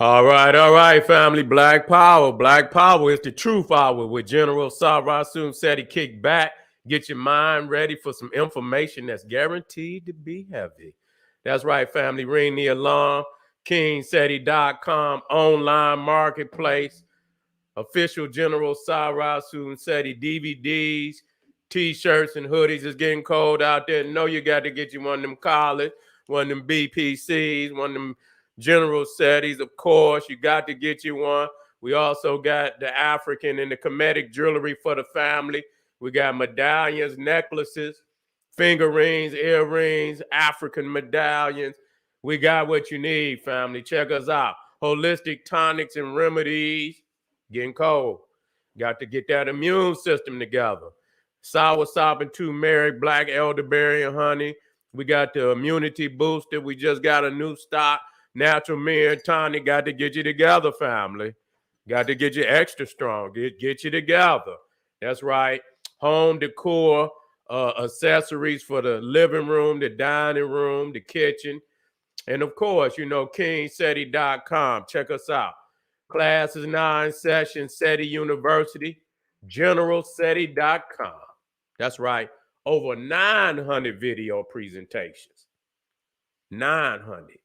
All right, family. Black Power. Black Power is the truth hour with General Sarasun Seti. Kick back, get your mind ready for some information that's guaranteed to be heavy. That's right, family. Ring the alarm. KingSeti.com online marketplace. Official General Sarasun Seti DVDs, t-shirts, and hoodies. It's getting cold out there. Know you got to get you one of them collars, one of them BPCs, one of them General Setis, of course. You got to get you one. We also got the African and the Kemetic jewelry for the family. We got medallions, necklaces, finger rings, earrings, African medallions. We got what you need, family. Check us out. Holistic tonics and remedies. Getting cold. Got to get that immune system together. Sour sop and turmeric, black elderberry and honey. We got the immunity booster. We just got a new stock. Natural mirror tonic. Got to get you together, family. Got to get you extra strong. Get you together. That's right. Home decor, accessories for the living room, the dining room, the kitchen. And of course, KingSeti.com. Check us out. Class is 9 session, SETI University, GeneralSETI.com. That's right. Over 900 video presentations. 900.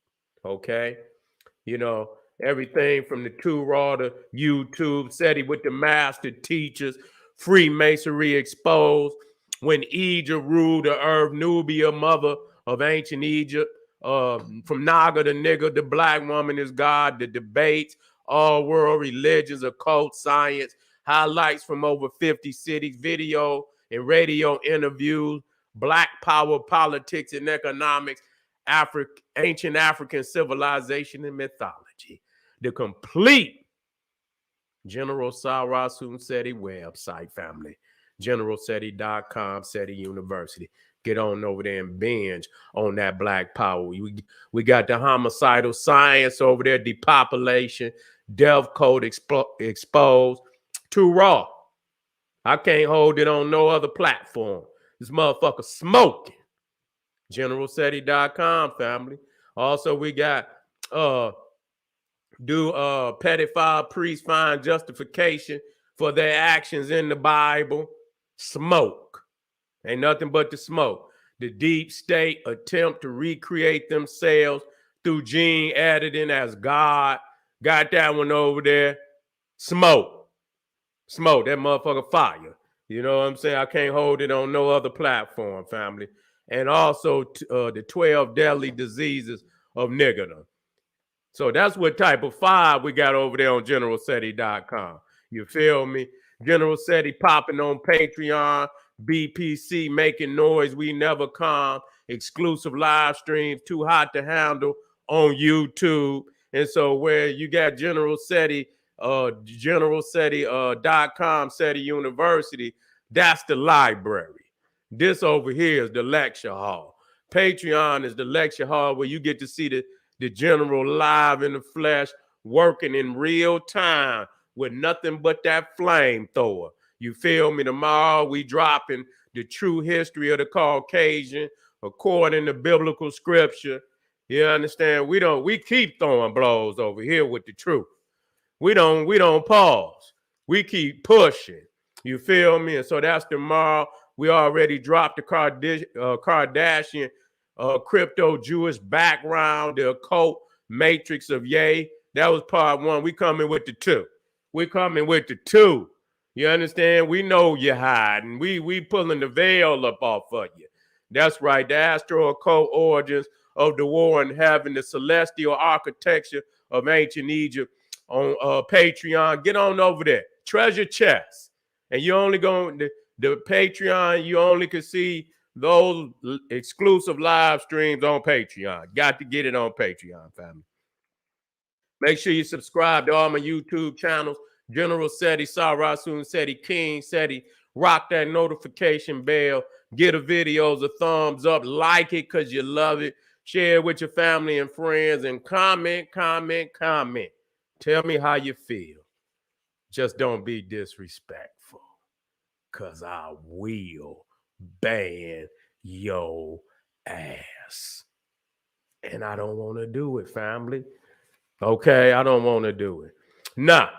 Okay. Everything from the two raw to YouTube, SETI with the master teachers, Freemasonry exposed. When Egypt ruled the earth, Nubia, mother of ancient Egypt, from Naga to nigga, the black woman is God, the debates, all world religions, occult science, highlights from over 50 cities, video and radio interviews, black power, politics and economics, ancient African civilization and mythology. The complete General Sarasun Seti website, family. GeneralSETI.com, SETI University. Get on over there and binge on that black power. We got the homicidal science over there, depopulation, death code exposed. Too raw. I can't hold it on no other platform. This motherfucker smoking. GeneralSETI.com, family. Also, we got pedophile priests find justification for their actions in the Bible. Smoke. Ain't nothing but the smoke. The deep state attempt to recreate themselves through gene editing as God. Got that one over there. Smoke. Smoke. That motherfucker fire. You know what I'm saying? I can't hold it on no other platform, family. And also the 12 deadly diseases of niggerdom. So that's what type of fire we got over there on GeneralSETI.com. You feel me? General SETI popping on Patreon, BPC making noise, we never calm, exclusive live streams, too hot to handle on YouTube. And so where you got General SETI, GeneralSETI.com, SETI University, that's the library. This over here is the lecture hall. Patreon is the lecture hall where you get to see the general live in the flesh, working in real time with nothing but that flamethrower. You feel me? Tomorrow we dropping the true history of the Caucasian according to biblical scripture. You understand? We keep throwing blows over here with the truth. We don't pause. We keep pushing. You feel me? And so that's tomorrow. We already dropped the Kardashian crypto Jewish background, the occult matrix of Yay. That was part one. We coming with the two. We coming with the two. You understand? We know you're hiding. We pulling the veil up off of you. That's right. The astro occult origins of the war in heaven, the celestial architecture of ancient Egypt on Patreon. Get on over there. Treasure chest. And you only going the Patreon, you only can see those exclusive live streams on Patreon. Got to get it on Patreon, family. Make sure you subscribe to all my YouTube channels. General SETI, Sarasun SETI, King SETI. Rock that notification bell. Get the videos a thumbs up. Like it because you love it. Share it with your family and friends. And comment. Tell me how you feel. Just don't be disrespectful. Because I will ban your ass. And I don't want to do it, family. Okay, I don't want to do it. Now,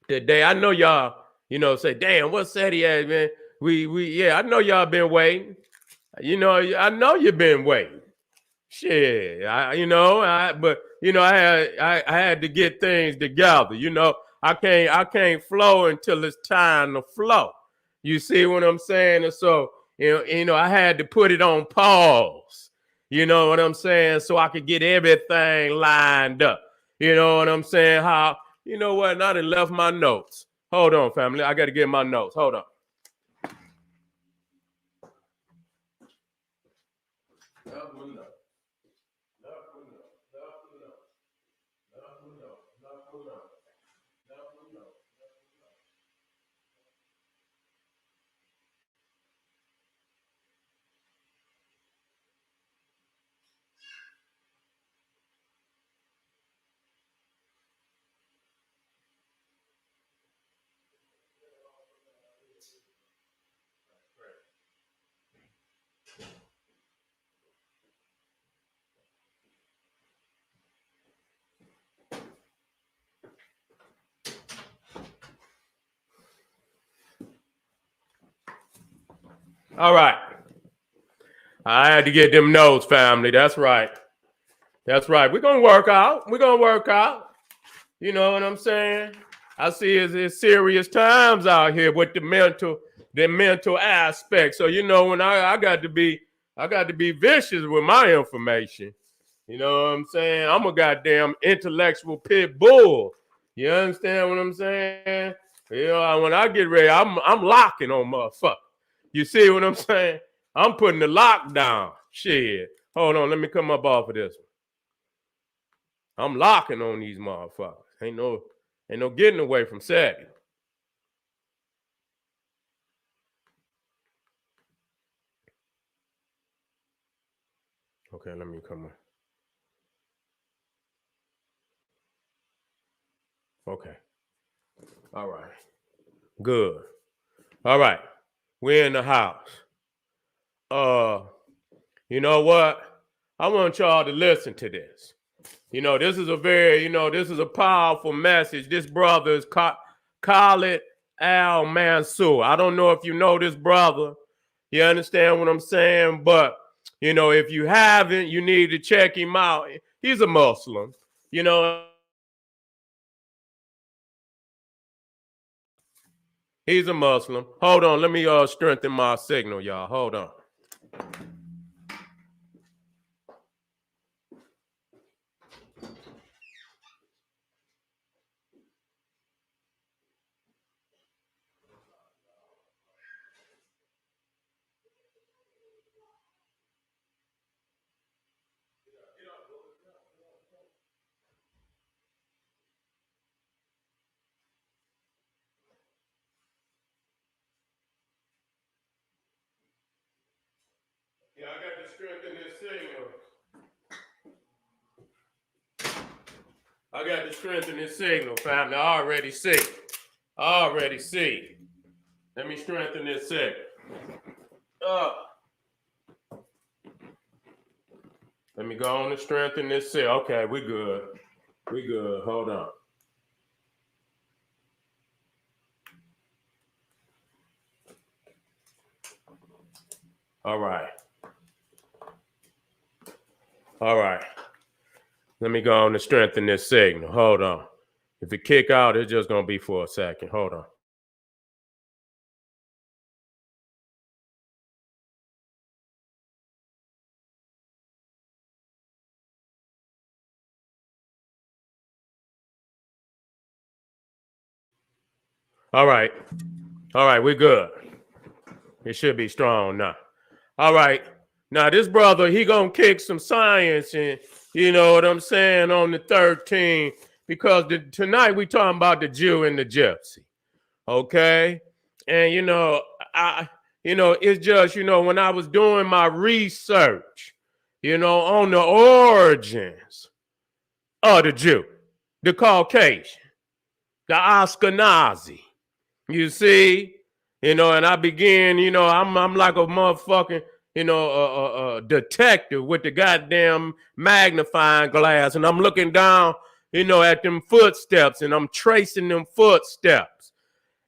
today I know y'all, say, damn, what said he at, man? Yeah, I know y'all been waiting. I know you've been waiting. Shit, I had to get things together. I can't flow until it's time to flow. You see what I'm saying? And so, I had to put it on pause. You know what I'm saying? So I could get everything lined up. You know what I'm saying? How, you know what? And I done left my notes. Hold on, family. I got to get my notes. Hold on. All right. I had to get them notes, family. That's right. That's right. We're going to work out. We're going to work out. You know what I'm saying? I see it's serious times out here with the mental aspect. So, when I got to be vicious with my information. You know what I'm saying? I'm a goddamn intellectual pit bull. You understand what I'm saying? When I get ready, I'm locking on motherfucker. You see what I'm saying? I'm putting the lockdown. Shit. Hold on, let me come up off of this one. I'm locking on these motherfuckers. Ain't no getting away from Saturday. Okay, let me come on. Okay. All right. Good. All right. We're in the house. You know what? I want y'all to listen to this. This is a powerful message. This brother is Khalid Al Mansour. I don't know if you know this brother. You understand what I'm saying? But, if you haven't, you need to check him out. He's a Muslim. He's a Muslim. Hold on. Let me strengthen my signal, y'all. Hold on. Yeah, I got to strengthen this signal. I got to strengthen this signal, family. I already see. Let me strengthen this signal. Let me go on and strengthen this signal. Okay, we good. We good. Hold on. All right. All right. Let me go on and strengthen this signal. Hold on. If it kick out, it's just going to be for a second. Hold on. All right. All right, we're good. It should be strong now. All right. Now, this brother, he going to kick some science and, you know what I'm saying, on the 13th, because tonight we talking about the Jew and the Gypsy. Okay? And, it's just, when I was doing my research, on the origins of the Jew, the Caucasian, the Ashkenazi, you see, and I began, I'm like a motherfucking, detective with the goddamn magnifying glass, and I'm looking down, at them footsteps, and I'm tracing them footsteps.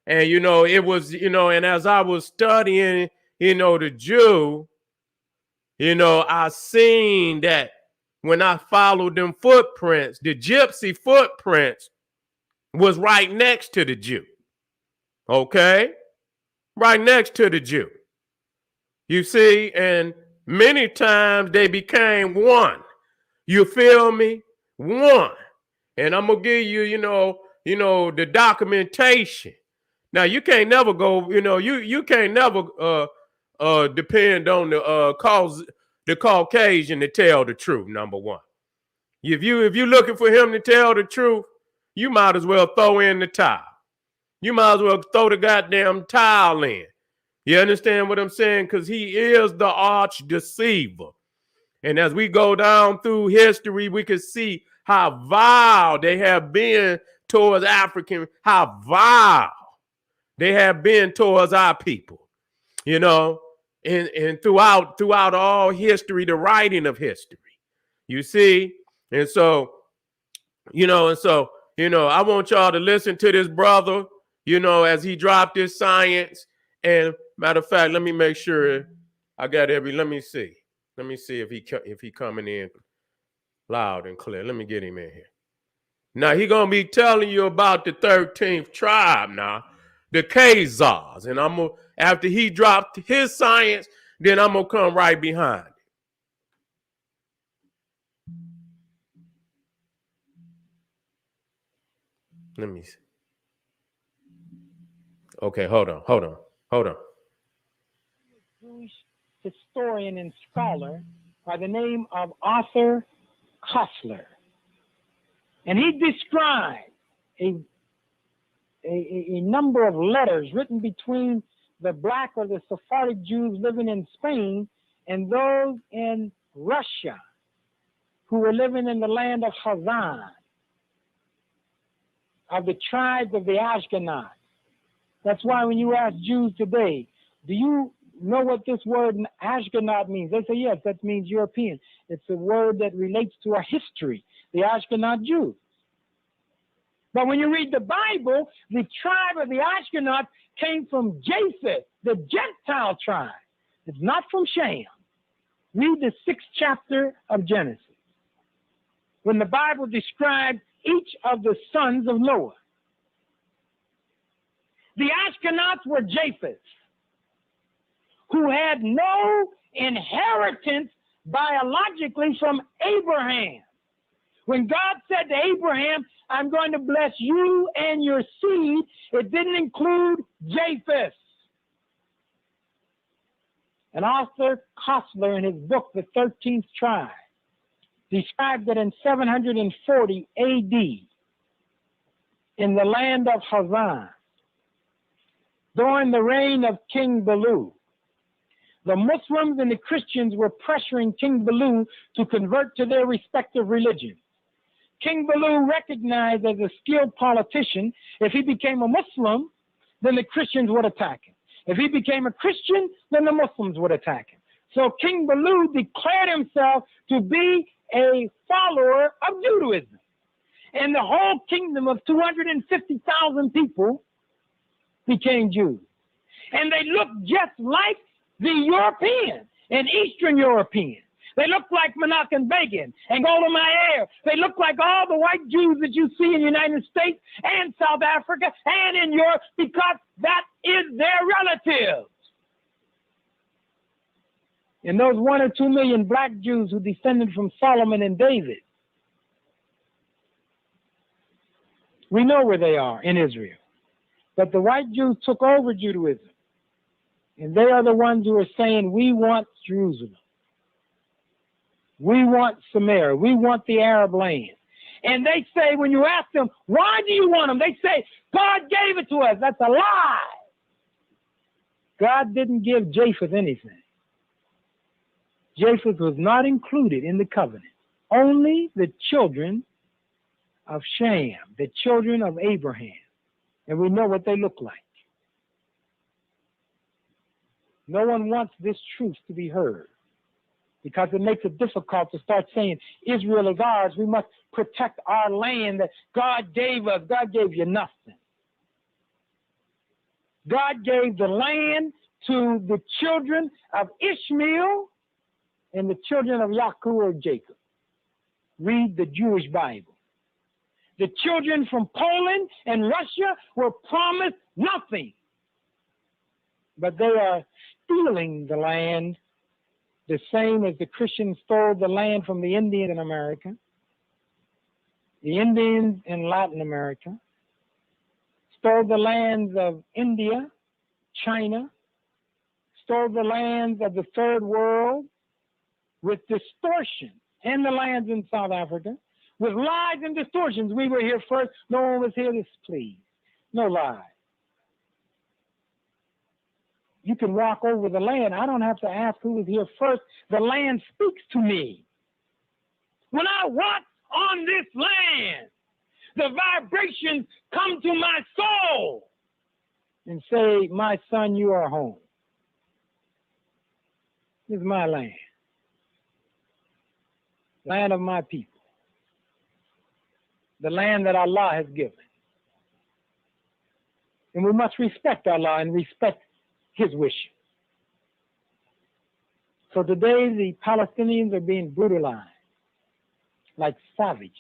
And, it was, and as I was studying, the Jew, I seen that when I followed them footprints, the Gypsy footprints was right next to the Jew. Okay? Right next to the Jew. You see, and many times they became one. You feel me? One. And I'm gonna give you, the documentation. Now you can't never go, you can't never depend on the Caucasian to tell the truth. Number one, if you're looking for him to tell the truth, you might as well throw in the towel. You might as well throw the goddamn towel in. You understand what I'm saying? Because he is the arch deceiver. And as we go down through history, we can see how vile they have been towards African, how vile they have been towards our people, and throughout all history, the writing of history, you see. And so, I want y'all to listen to this brother, as he dropped his science. And matter of fact, let me make sure I got let me see if he coming in loud and clear. Let me get him in here. Now he gonna be telling you about the 13th tribe now, the Khazars. And I'm gonna, after he dropped his science, then I'm gonna come right behind it. Let me see. Okay, hold on. Jewish historian and scholar by the name of Arthur Koestler. And he described a number of letters written between the black or the Sephardic Jews living in Spain and those in Russia who were living in the land of Hazan, of the tribes of the Ashkenaz. That's why when you ask Jews today, do you know what this word Ashkenaz means? They say, yes, that means European. It's a word that relates to our history, the Ashkenaz Jews. But when you read the Bible, the tribe of the Ashkenaz came from Japheth, the Gentile tribe. It's not from Shem. Read the 6th chapter of Genesis, when the Bible describes each of the sons of Noah. The Ashkenaz were Japheth, who had no inheritance biologically from Abraham. When God said to Abraham, I'm going to bless you and your seed, it didn't include Japheth. And Arthur Koestler, in his book, The 13th Tribe, described that in 740 A.D., in the land of Hazan, during the reign of King Baloo, the Muslims and the Christians were pressuring King Baloo to convert to their respective religions. King Baloo recognized as a skilled politician, if he became a Muslim, then the Christians would attack him. If he became a Christian, then the Muslims would attack him. So King Baloo declared himself to be a follower of Judaism. And the whole kingdom of 250,000 people became Jews. And they looked just like the Europeans and Eastern Europeans. They look like Menachem Begin and Golda Meir. They look like all the white Jews that you see in the United States and South Africa and in Europe, because that is their relatives. And those 1 or 2 million black Jews who descended from Solomon and David, we know where they are in Israel. But the white Jews took over Judaism. And they are the ones who are saying, we want Jerusalem. We want Samaria. We want the Arab land. And they say, when you ask them, why do you want them? They say, God gave it to us. That's a lie. God didn't give Japheth anything. Japheth was not included in the covenant. Only the children of Shem, the children of Abraham. And we know what they look like. No one wants this truth to be heard because it makes it difficult to start saying Israel is ours. We must protect our land that God gave us. God gave you nothing. God gave the land to the children of Ishmael and the children of Yaakov or Jacob. Read the Jewish Bible. The children from Poland and Russia were promised nothing. But they are stealing the land the same as the Christians stole the land from the Indians in America, the Indians in Latin America, stole the lands of India, China, stole the lands of the third world with distortion, and the lands in South Africa with lies and distortions. We were here first. No one was here to please. No lies. You can walk over the land. I don't have to ask who was here first. The land speaks to me. When I walk on this land, the vibrations come to my soul and say, my son, you are home. This is my land. Land of my people. The land that Allah has given. And we must respect Allah and respect His wishes. So today the Palestinians are being brutalized like savages.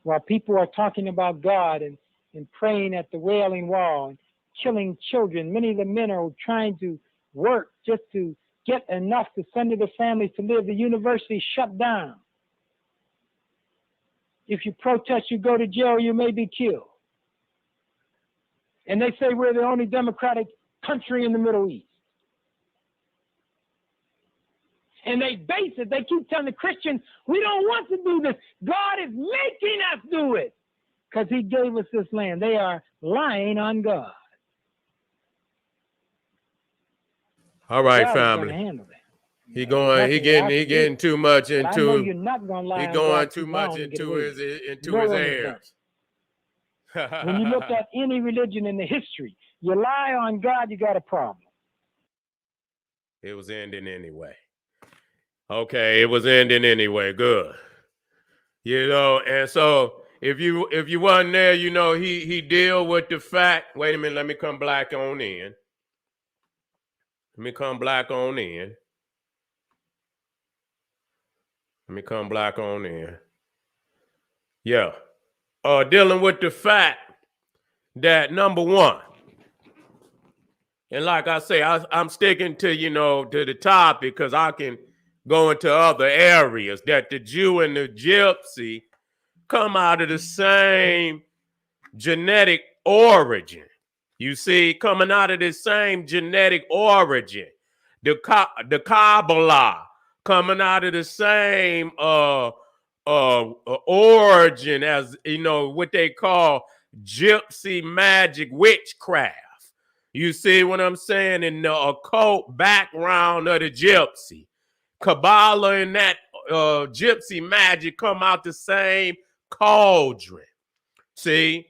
While people are talking about God and praying at the Wailing Wall and killing children, many of the men are trying to work just to get enough to send to the families to live. The university shut down. If you protest, you go to jail, you may be killed. And they say we're the only democratic country in the Middle East. And they base it, they keep telling the Christians, we don't want to do this. God is making us do it because He gave us this land. They are lying on God. All right, God family. is going to handle that. He getting too much into. I know you're not going to lie. He going too much into his heirs. When you look at any religion in the history, you lie on God, you got a problem. It was ending anyway. Okay, it was ending anyway. Good. You know, and so if you wasn't there, you know, he deal with the fact. Wait a minute, let me come black on in. Let me come black on in. Let me come black on in. Yeah. Dealing with the fact that number one, and like I say, I'm sticking to, you know, to the topic because I can go into other areas, that the Jew and the Gypsy come out of the same genetic origin. You see, coming out of the same genetic origin. The Kabbalah coming out of the same origin as, you know, what they call Gypsy magic witchcraft. You see what I'm saying? In the occult background of the Gypsy. Kabbalah and that Gypsy magic come out the same cauldron. See?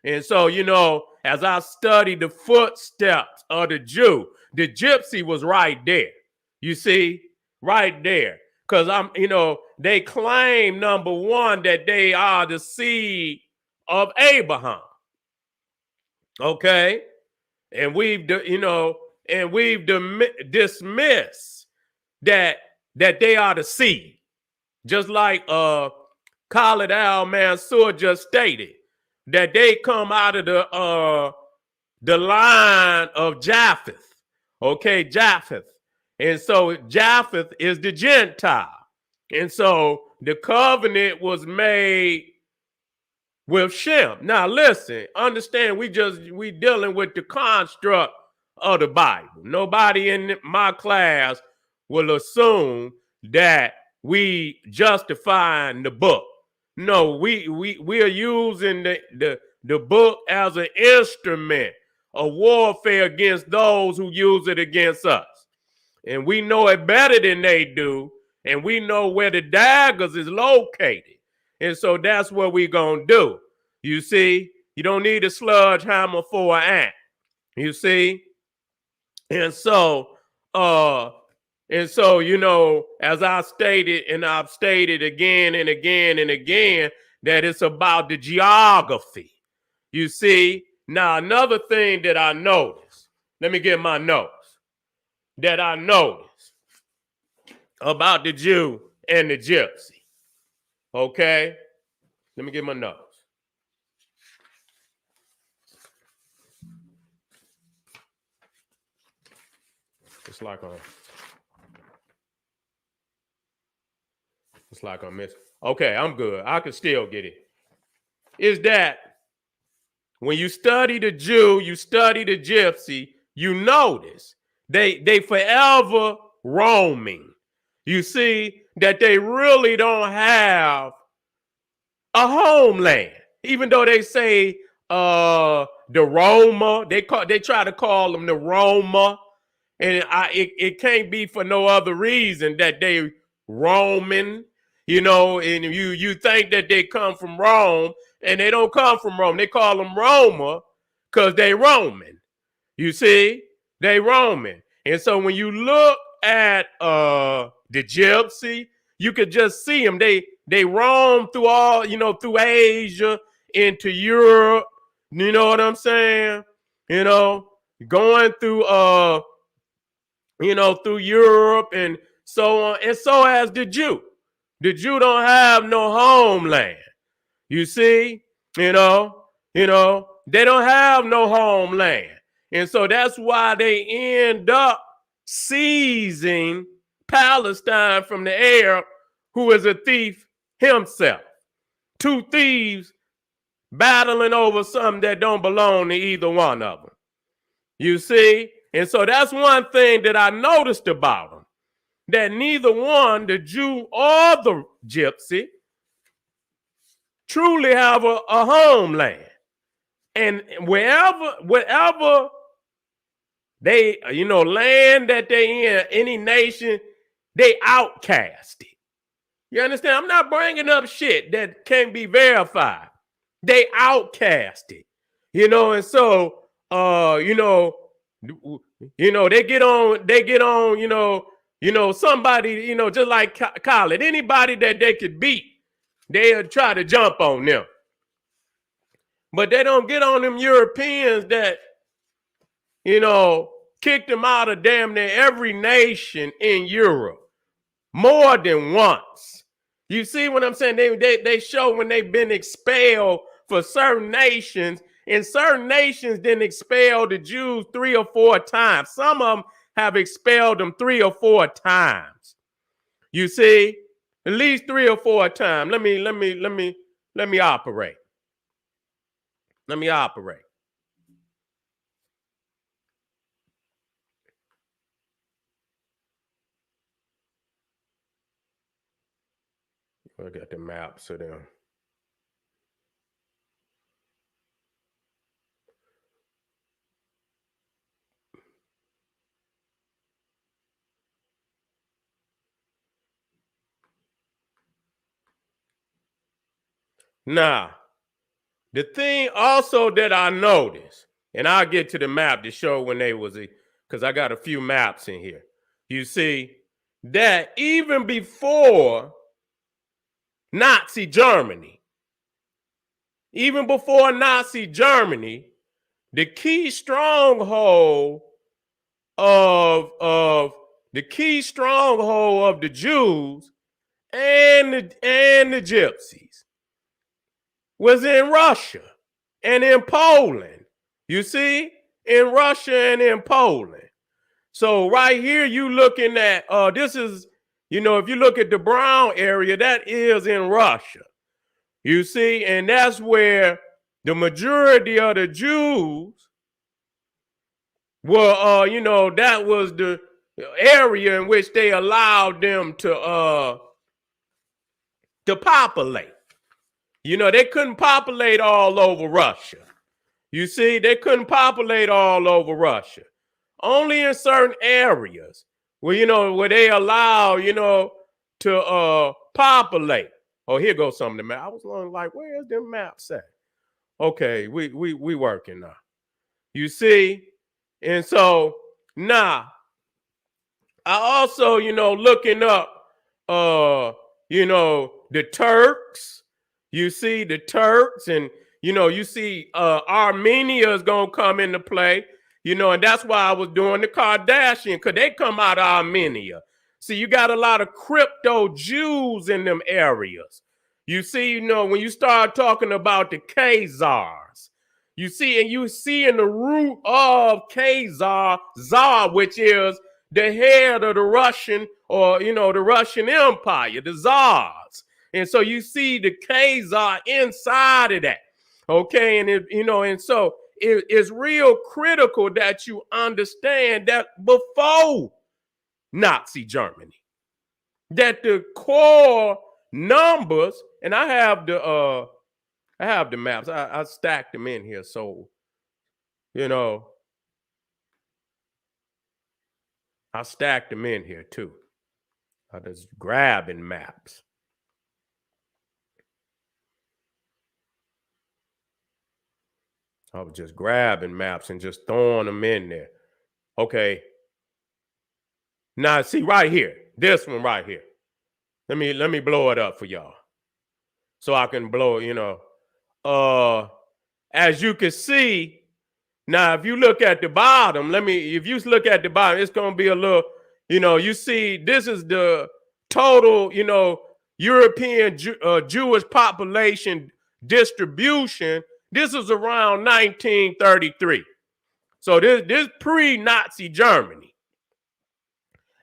And so, you know, as I studied the footsteps of the Jew, the Gypsy was right there. You see? Right there. Because they claim, number one, that they are the seed of Abraham. Okay? And we've dismissed that they are the seed. Just like Khalid Al-Mansur just stated, that they come out of the line of Japheth. Okay, Japheth. And so Japheth is the Gentile. And so the covenant was made with Shem. Now listen, understand, we dealing with the construct of the Bible. Nobody in my class will assume that we justifying the book. No, we are using the book as an instrument of warfare against those who use it against us. And we know it better than they do. And we know where the daggers is located. And so that's what we're going to do. You see, you don't need a sludge hammer for an ant. You see? And so, uh, you know, as I stated, and I've stated again and again and again, that it's about the geography. You see, now another thing that I noticed, let me get my notes, that I noticed about the Jew and the Gypsy. Okay? Let me get my notes. It's like I'm missing. Okay, I'm good. I can still get it. Is that when you study the Jew, you study the Gypsy, you notice they forever roaming. You see that they really don't have a homeland, even though they say the Roma, they try to call them the Roma, and it can't be for no other reason that they Roman, you know, and you think that they come from Rome, and they don't come from Rome. They call them Roma because they Roman. You see, they Roman, and so when you look at the Gypsy, you could just see them. They roam through all, you know, through Asia into Europe. You know what I'm saying? You know, going through you know, through Europe and so on, and so has the Jew. The Jew don't have no homeland. You see, you know, they don't have no homeland. And so that's why they end up seizing Palestine from the Arab, who is a thief himself. Two thieves battling over something that don't belong to either one of them. You see? And so that's one thing that I noticed about them, that neither one, the Jew or the Gypsy, truly have a homeland. And wherever they, you know, land that they in, any nation, they outcast it. You understand? I'm not bringing up shit that can't be verified. They outcast it. You know, and so you know, they get on, you know, somebody, you know, just like Khaled, anybody that they could beat, they'll try to jump on them. But they don't get on them Europeans that, you know, kicked them out of damn near every nation in Europe more than once. You see what I'm saying? They show when they've been expelled for certain nations, and certain nations didn't expel the Jews 3 or 4 times. Some of them have expelled them 3 or 4 times. You see, at least 3 or 4 times. Let me operate. Let me operate. I got the maps of them. Now, the thing also that I noticed, and I'll get to the map to show when they was, because I got a few maps in here. You see that even before Nazi Germany, the key stronghold of the Jews and the Gypsies was in Russia and in Poland. You see, in Russia and in Poland. So right here, you looking at this is, you know, if you look at the brown area, that is in Russia. You see, and that's where the majority of the Jews were, you know, that was the area in which they allowed them to populate. You know, they couldn't populate all over Russia. You see, they couldn't populate all over Russia. Only in certain areas where, you know, where they allow, you know, to populate. Oh, here goes some of the map. I was like, where's the maps at? Okay, we working now. You see, and so Now, I also, looking up, the Turks. You see the Turks, and you see Armenia is gonna come into play. And that's why I was doing the Kardashian, because they come out of Armenia. See, you got a lot of crypto Jews in them areas. You see, when you start talking about the Khazars, you see in the root of Khazar, Tsar, which is the head of the Russian, or the Russian Empire, the Tsars. And so you see the Khazar inside of that. Okay, and so it's real critical that you understand that before Nazi Germany, that the core numbers, and I have the maps. I stacked them in here, so I stacked them in here too. I just grabbing maps. I was just grabbing maps and just throwing them in there. Okay. Now see right here, this one right here. Let me blow it up for y'all, so I can blow. As you can see, now if you look at the bottom, if you look at the bottom, it's gonna be a little. You see, this is the total. European Jewish population distribution. This is around 1933. So this pre-Nazi Germany.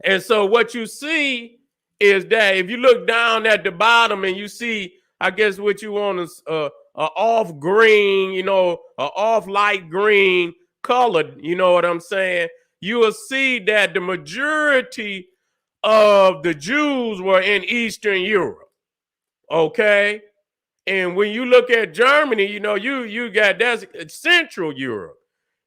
And so what you see is that if you look down at the bottom and you see, I guess what you want is a off green, a off light green color, you know what I'm saying? You will see that the majority of the Jews were in Eastern Europe. Okay? And when you look at Germany, you got that's Central Europe.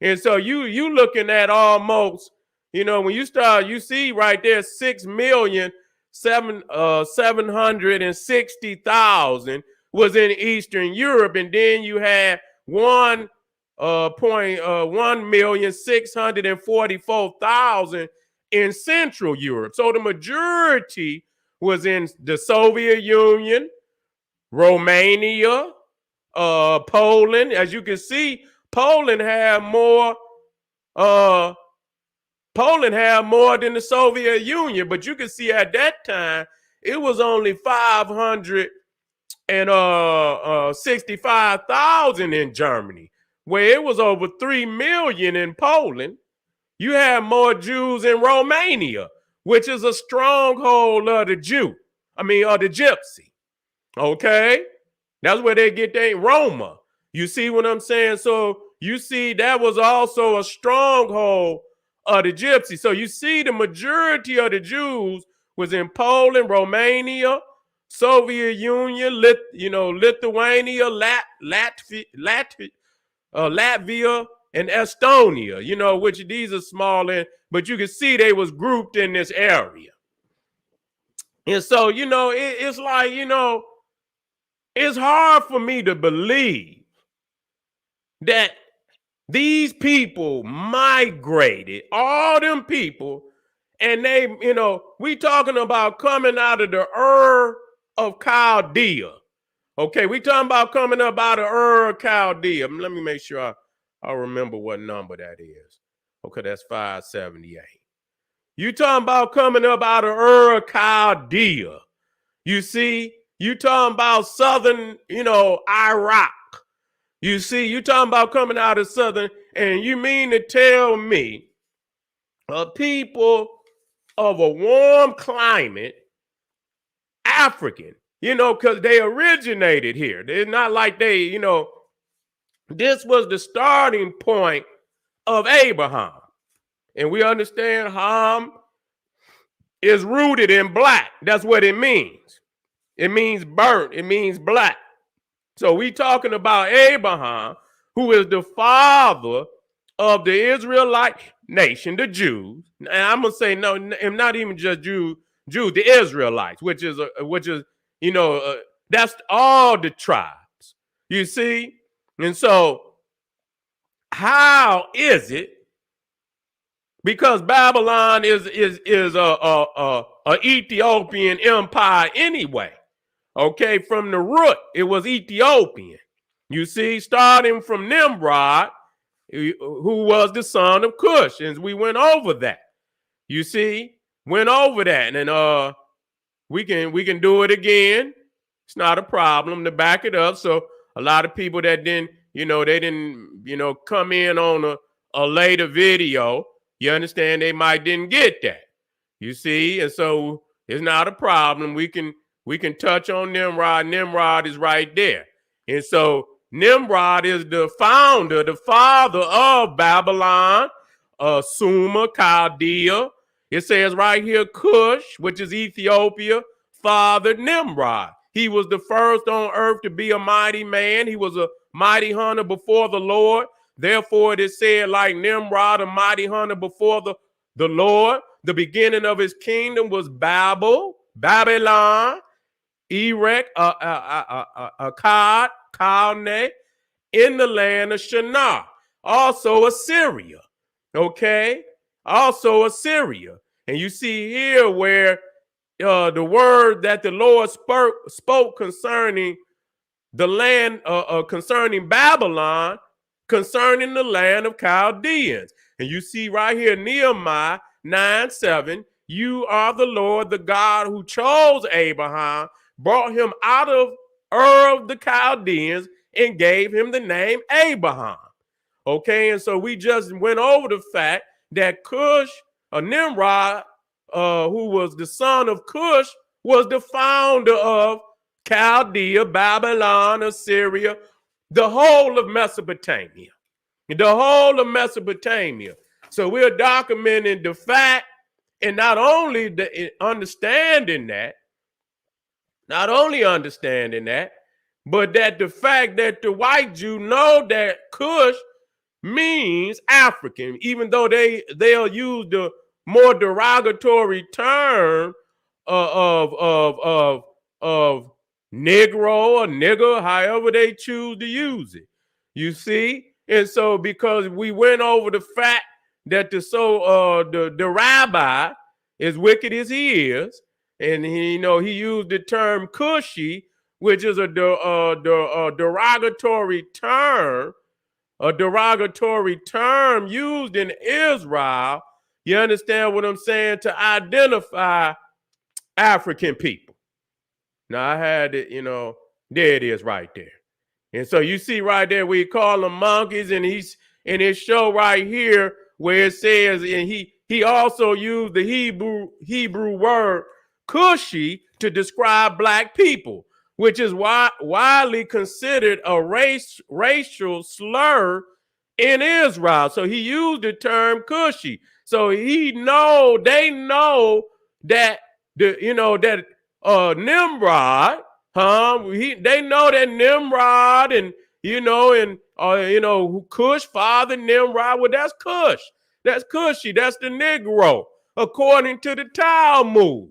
And so you looking at almost, when you start, you see right there 6,760,000 was in Eastern Europe, and then you had 1,644,000 in Central Europe. So the majority was in the Soviet Union, Romania, Poland. As you can see, Poland had more than the Soviet Union, but you can see at that time it was only 565,000 in Germany, where it was over 3 million in Poland. You have more Jews in Romania, which is a stronghold of the Gypsy. Okay, that's where they get their Roma. You see what I'm saying? So you see that was also a stronghold of the Gypsy. So you see the majority of the Jews was in Poland, Romania, Soviet Union, Lithuania, Latvia, and Estonia. Which these are small, but you can see they was grouped in this area. And so it's like it's hard for me to believe that these people migrated, all them people, and they, we talking about coming out of the Ur of Chaldea. Okay, we talking about coming up out of Ur of Chaldea. Let me make sure I remember what number that is. Okay, that's 578. You talking about coming up out of Ur of Chaldea. You see, you talking about southern, Iraq. You see, you talking about coming out of southern, and you mean to tell me people of a warm climate, African, because they originated here. It's not like they, this was the starting point of Abraham. And we understand Ham is rooted in black. That's what it means. It means burnt. It means black. So we talking about Abraham, who is the father of the Israelite nation, the Jews. And I'm gonna say no, not even just Jews, the Israelites, which is that's all the tribes. You see, and so how is it? because Babylon is a Ethiopian empire anyway. Okay, from the root, it was Ethiopian. You see, starting from Nimrod, who was the son of Cush, and we went over that. You see, went over that, and we can do it again. It's not a problem to back it up. So a lot of people that didn't, they didn't, come in on a later video. You understand? They might didn't get that. You see, and so it's not a problem. We can touch on Nimrod. Nimrod is right there, and so Nimrod is the founder, the father of Babylon, Sumer, Chaldea. It says right here, Cush, which is Ethiopia, fathered Nimrod. He was the first on earth to be a mighty man. He was a mighty hunter before the Lord. Therefore, it is said, like Nimrod, a mighty hunter before the Lord. The beginning of his kingdom was Babylon, Erech, Akkad, Calneh, in the land of Shinar. Also Assyria, okay? Also Assyria. And you see here where the word that the Lord spoke concerning the land, concerning Babylon, concerning the land of Chaldeans. And you see right here, Nehemiah 9:7, you are the Lord, the God who chose Abraham, brought him out of Ur of the Chaldeans, and gave him the name Abraham. Okay, and so we just went over the fact that Cush, Nimrod, who was the son of Cush, was the founder of Chaldea, Babylon, Assyria, the whole of Mesopotamia. The whole of Mesopotamia. So we're documenting the fact, and not only understanding that, but that the fact that the white Jew know that Cush means African, even though they'll use the more derogatory term of Negro or nigger, however they choose to use it. You see, and so because we went over the fact that the rabbi, as wicked as he is, and he used the term Cushi, which is a derogatory term. A derogatory term used in Israel, you understand what I'm saying, to identify African people. Now I had it, there it is right there. And so you see right there, we call them monkeys, and he's in his show right here where it says, and he also used the Hebrew word Cushi to describe black people, which is widely considered a racial slur in Israel. So he used the term Cushi. So they know that Nimrod, they know that Nimrod and Cush, father Nimrod, well, that's Cush. That's Cushi. That's the Negro, according to the Talmud.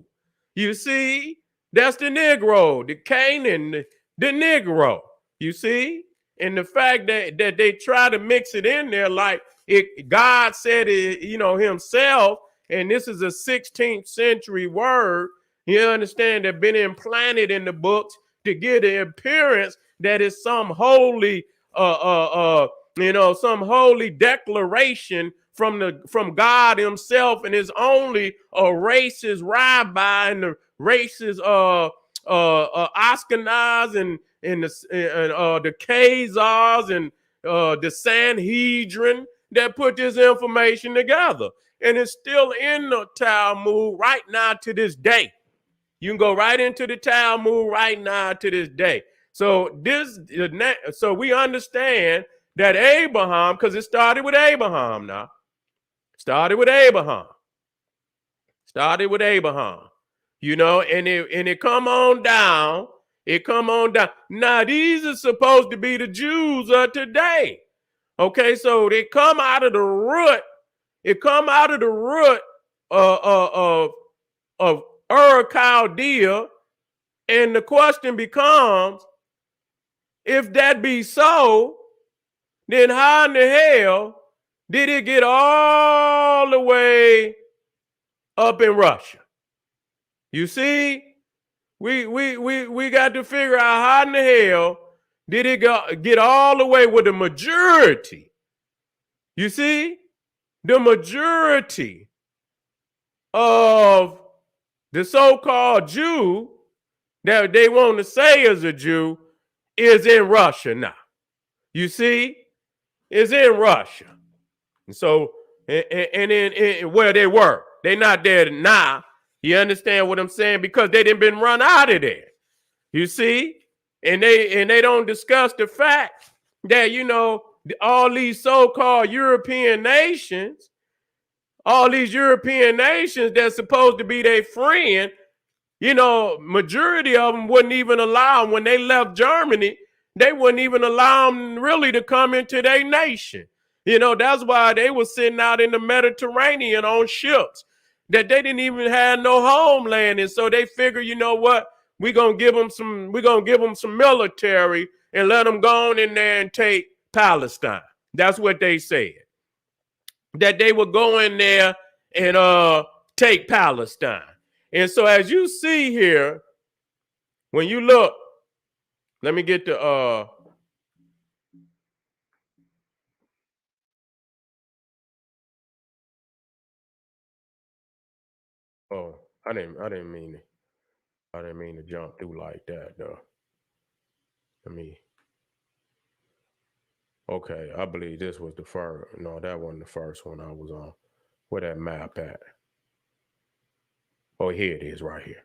You see, that's the Negro, the Canaan, the Negro. You see, and the fact that they try to mix it in there, like God said it, himself, and this is a 16th century word. You understand, that been implanted in the books to give the appearance that it's some holy, some holy declaration from God himself, and is only a racist rabbi and the racist Ashkenaz and the Khazars and the Sanhedrin that put this information together, and it's still in the Talmud right now to this day. You can go right into the Talmud right now to this day. So we understand that Abraham, because it started with Abraham now. Started with Abraham. And it come on down. Now these are supposed to be the Jews of today. Okay, so they come out of the root. It come out of the root of Ur Chaldea, and the question becomes, if that be so, then how in the hell Did it get all the way up in Russia? You see, we got to figure out how in the hell did it get all the way with the majority. You see, the majority of the so-called Jew that they want to say is a Jew is in Russia now. You see, is in Russia. And so, and in where they were, they're not there now. You understand what I'm saying? Because they didn't been run out of there. You see, and they don't discuss the fact that, you know, all these so-called European nations, that's supposed to be their friend, you know, majority of them wouldn't even allow them when they left Germany. They wouldn't even allow them really to come into their nation. You know, that's why they were sitting out in the Mediterranean on ships that they didn't even have no homeland. And so they figure, you know what, we're gonna give them some military and let them go on in there and take Palestine. That's what they said. That they would go in there and take Palestine. And so as you see here, when you look, let me get the oh, I didn't mean to jump through like that though. Okay, I believe this was the first. No, that wasn't the first one I was on. Where that map at? Oh, here it is right here.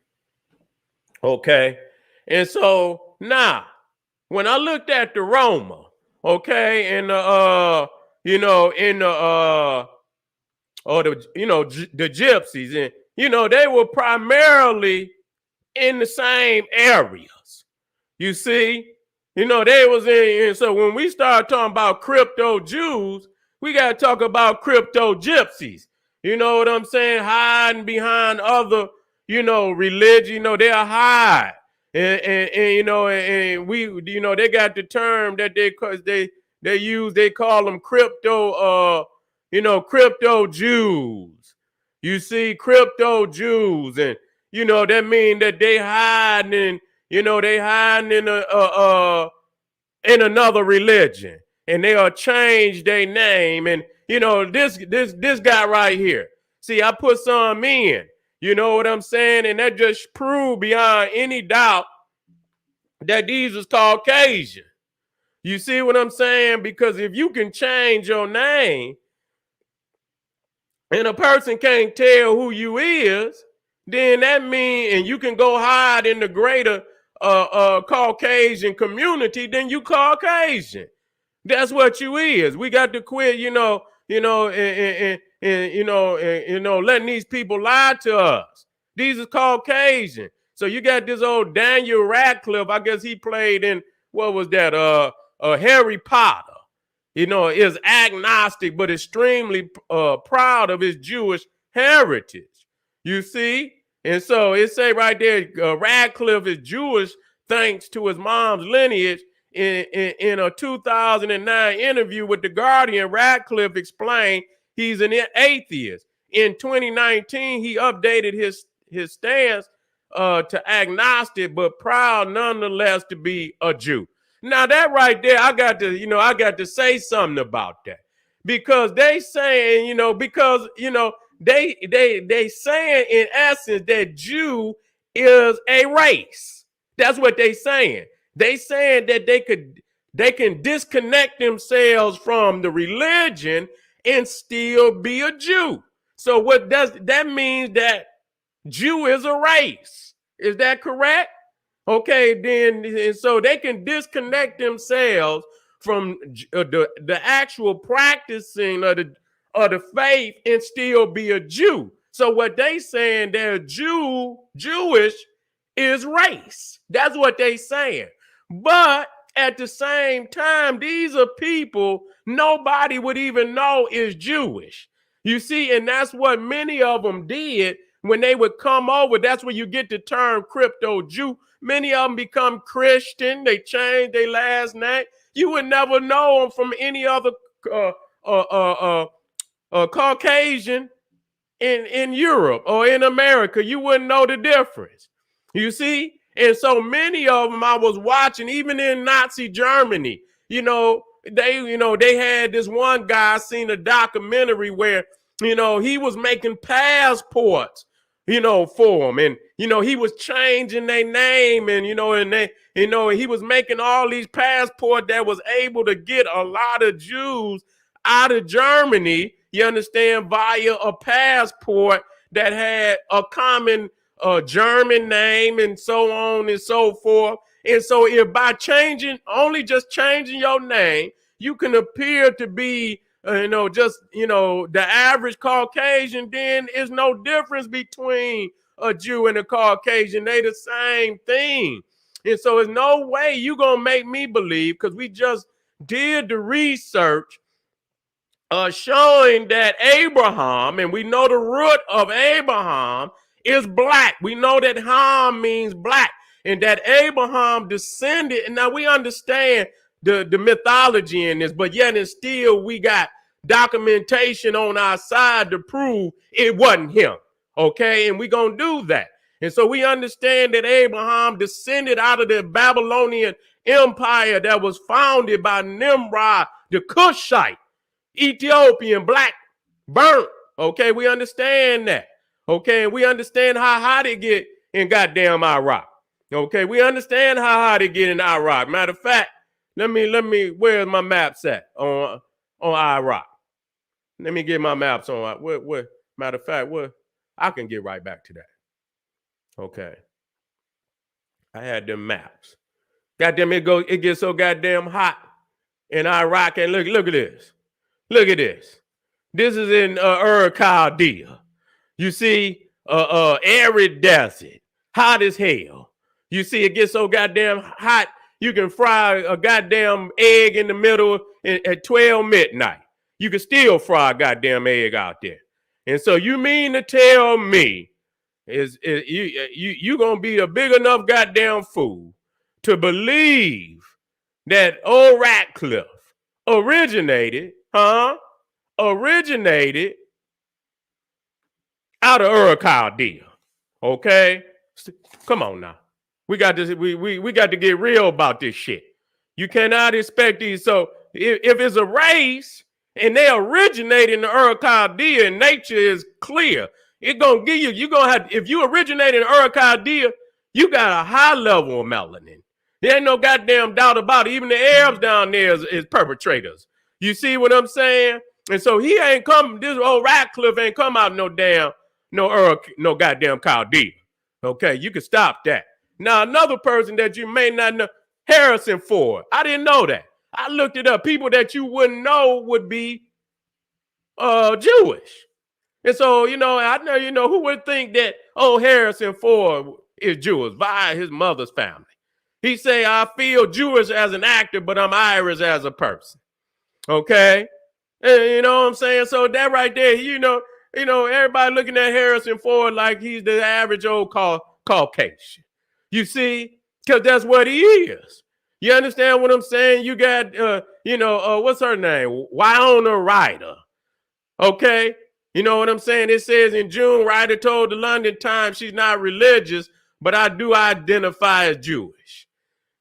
Okay. And so now, when I looked at the Roma, okay, and you know, in the the Gypsies, and you know, they were primarily in the same areas. You see, you know, they was in, and so when we start talking about crypto Jews, we got to talk about crypto Gypsies. You know what I'm saying? Hiding behind other, you know, religion. You know, they'll hide. And you know, and we, you know, they got the term that they use, they call them crypto, you know, crypto Jews. You see, crypto Jews, and you know, that mean that they hiding in, you know, they hiding in another religion, and they'll change their name. And you know, this guy right here. See, I put some in. You know what I'm saying? And that just proved beyond any doubt that these is Caucasian. You see what I'm saying? Because if you can change your name and a person can't tell who you is, then that means, and you can go hide in the greater Caucasian community, then you Caucasian. That's what you is. We got to quit, letting these people lie to us. These are Caucasian. So you got this old Daniel Radcliffe. I guess he played in, what was that? Harry Potter. You know, is agnostic, but extremely proud of his Jewish heritage. You see? And so it say right there, Radcliffe is Jewish thanks to his mom's lineage. In a 2009 interview with The Guardian, Radcliffe explained he's an atheist. In 2019, he updated his stance to agnostic, but proud nonetheless to be a Jew. Now that right there, I got to say something about that, because they saying, they saying in essence that Jew is a race. That's what they saying. They saying that they can disconnect themselves from the religion and still be a Jew. So what does that mean? That Jew is a race. Is that correct? Okay, then, and so they can disconnect themselves from the actual practicing of the faith and still be a Jew. So what they saying, they're Jewish is race. That's what they saying. But at the same time, these are people nobody would even know is Jewish. You see, and that's what many of them did when they would come over. That's where you get the term crypto Jew. Many of them become Christian. They change their last name. You would never know them from any other a Caucasian in Europe or in America, you wouldn't know the difference. You see? And so many of them I was watching, even in Nazi Germany, they had this one guy, seen a documentary where, he was making passports, for them. And, he was changing their name and, he was making all these passports that was able to get a lot of Jews out of Germany, you understand, via a passport that had a common German name and so on and so forth. And so if by just changing your name, you can appear to be, the average Caucasian, then there's no difference between a Jew and a Caucasian. They the same thing. And so there's no way you going to make me believe, because we just did the research showing that Abraham, and we know the root of Abraham is black. We know that Ham means black, and that Abraham descended. And now we understand the mythology in this, but yet and still we got documentation on our side to prove it wasn't him. Okay, and we're going to do that. And so we understand that Abraham descended out of the Babylonian empire that was founded by Nimrod, the Cushite, Ethiopian, black, burnt. Okay, we understand that. Okay, and we understand how hot it get in goddamn Iraq. Okay, we understand how hot it get in Iraq. Matter of fact, let me, where's my maps at on Iraq? Let me get my maps on. Where, matter of fact, I can get right back to that. Okay. I had them maps. Goddamn, it gets so goddamn hot in Iraq. And look at this. Look at this. This is in Ur Chaldea. You see, arid desert, hot as hell. You see, it gets so goddamn hot, you can fry a goddamn egg in the middle at 12 midnight. You can still fry a goddamn egg out there. And so you mean to tell me you gonna be a big enough goddamn fool to believe that old Ratcliffe originated out of Ur Chaldea? Okay, come on now. We got this. We got to get real about this shit. You cannot expect these. So if it's a race and they originate in the Ur Chaldea, and nature is clear, it gonna give you. You gonna have, if you originate in Ur Chaldea, you got a high level of melanin. There ain't no goddamn doubt about it. Even the Arabs down there is perpetrators. You see what I'm saying? And so he ain't come. This old Ratcliffe ain't come out no goddamn Chaldea. Okay, you can stop that. Now, another person that you may not know, Harrison Ford. I didn't know that. I looked it up. People that you wouldn't know would be Jewish. And so, I know, who would think that, Harrison Ford is Jewish via his mother's family. He say, I feel Jewish as an actor, but I'm Irish as a person. Okay? And you know what I'm saying? So that right there, everybody looking at Harrison Ford like he's the average old Caucasian. You see? Because that's what he is. You understand what I'm saying? You got, what's her name? Winona Ryder. Okay? You know what I'm saying? It says in June, Ryder told the London Times she's not religious, but I do identify as Jewish.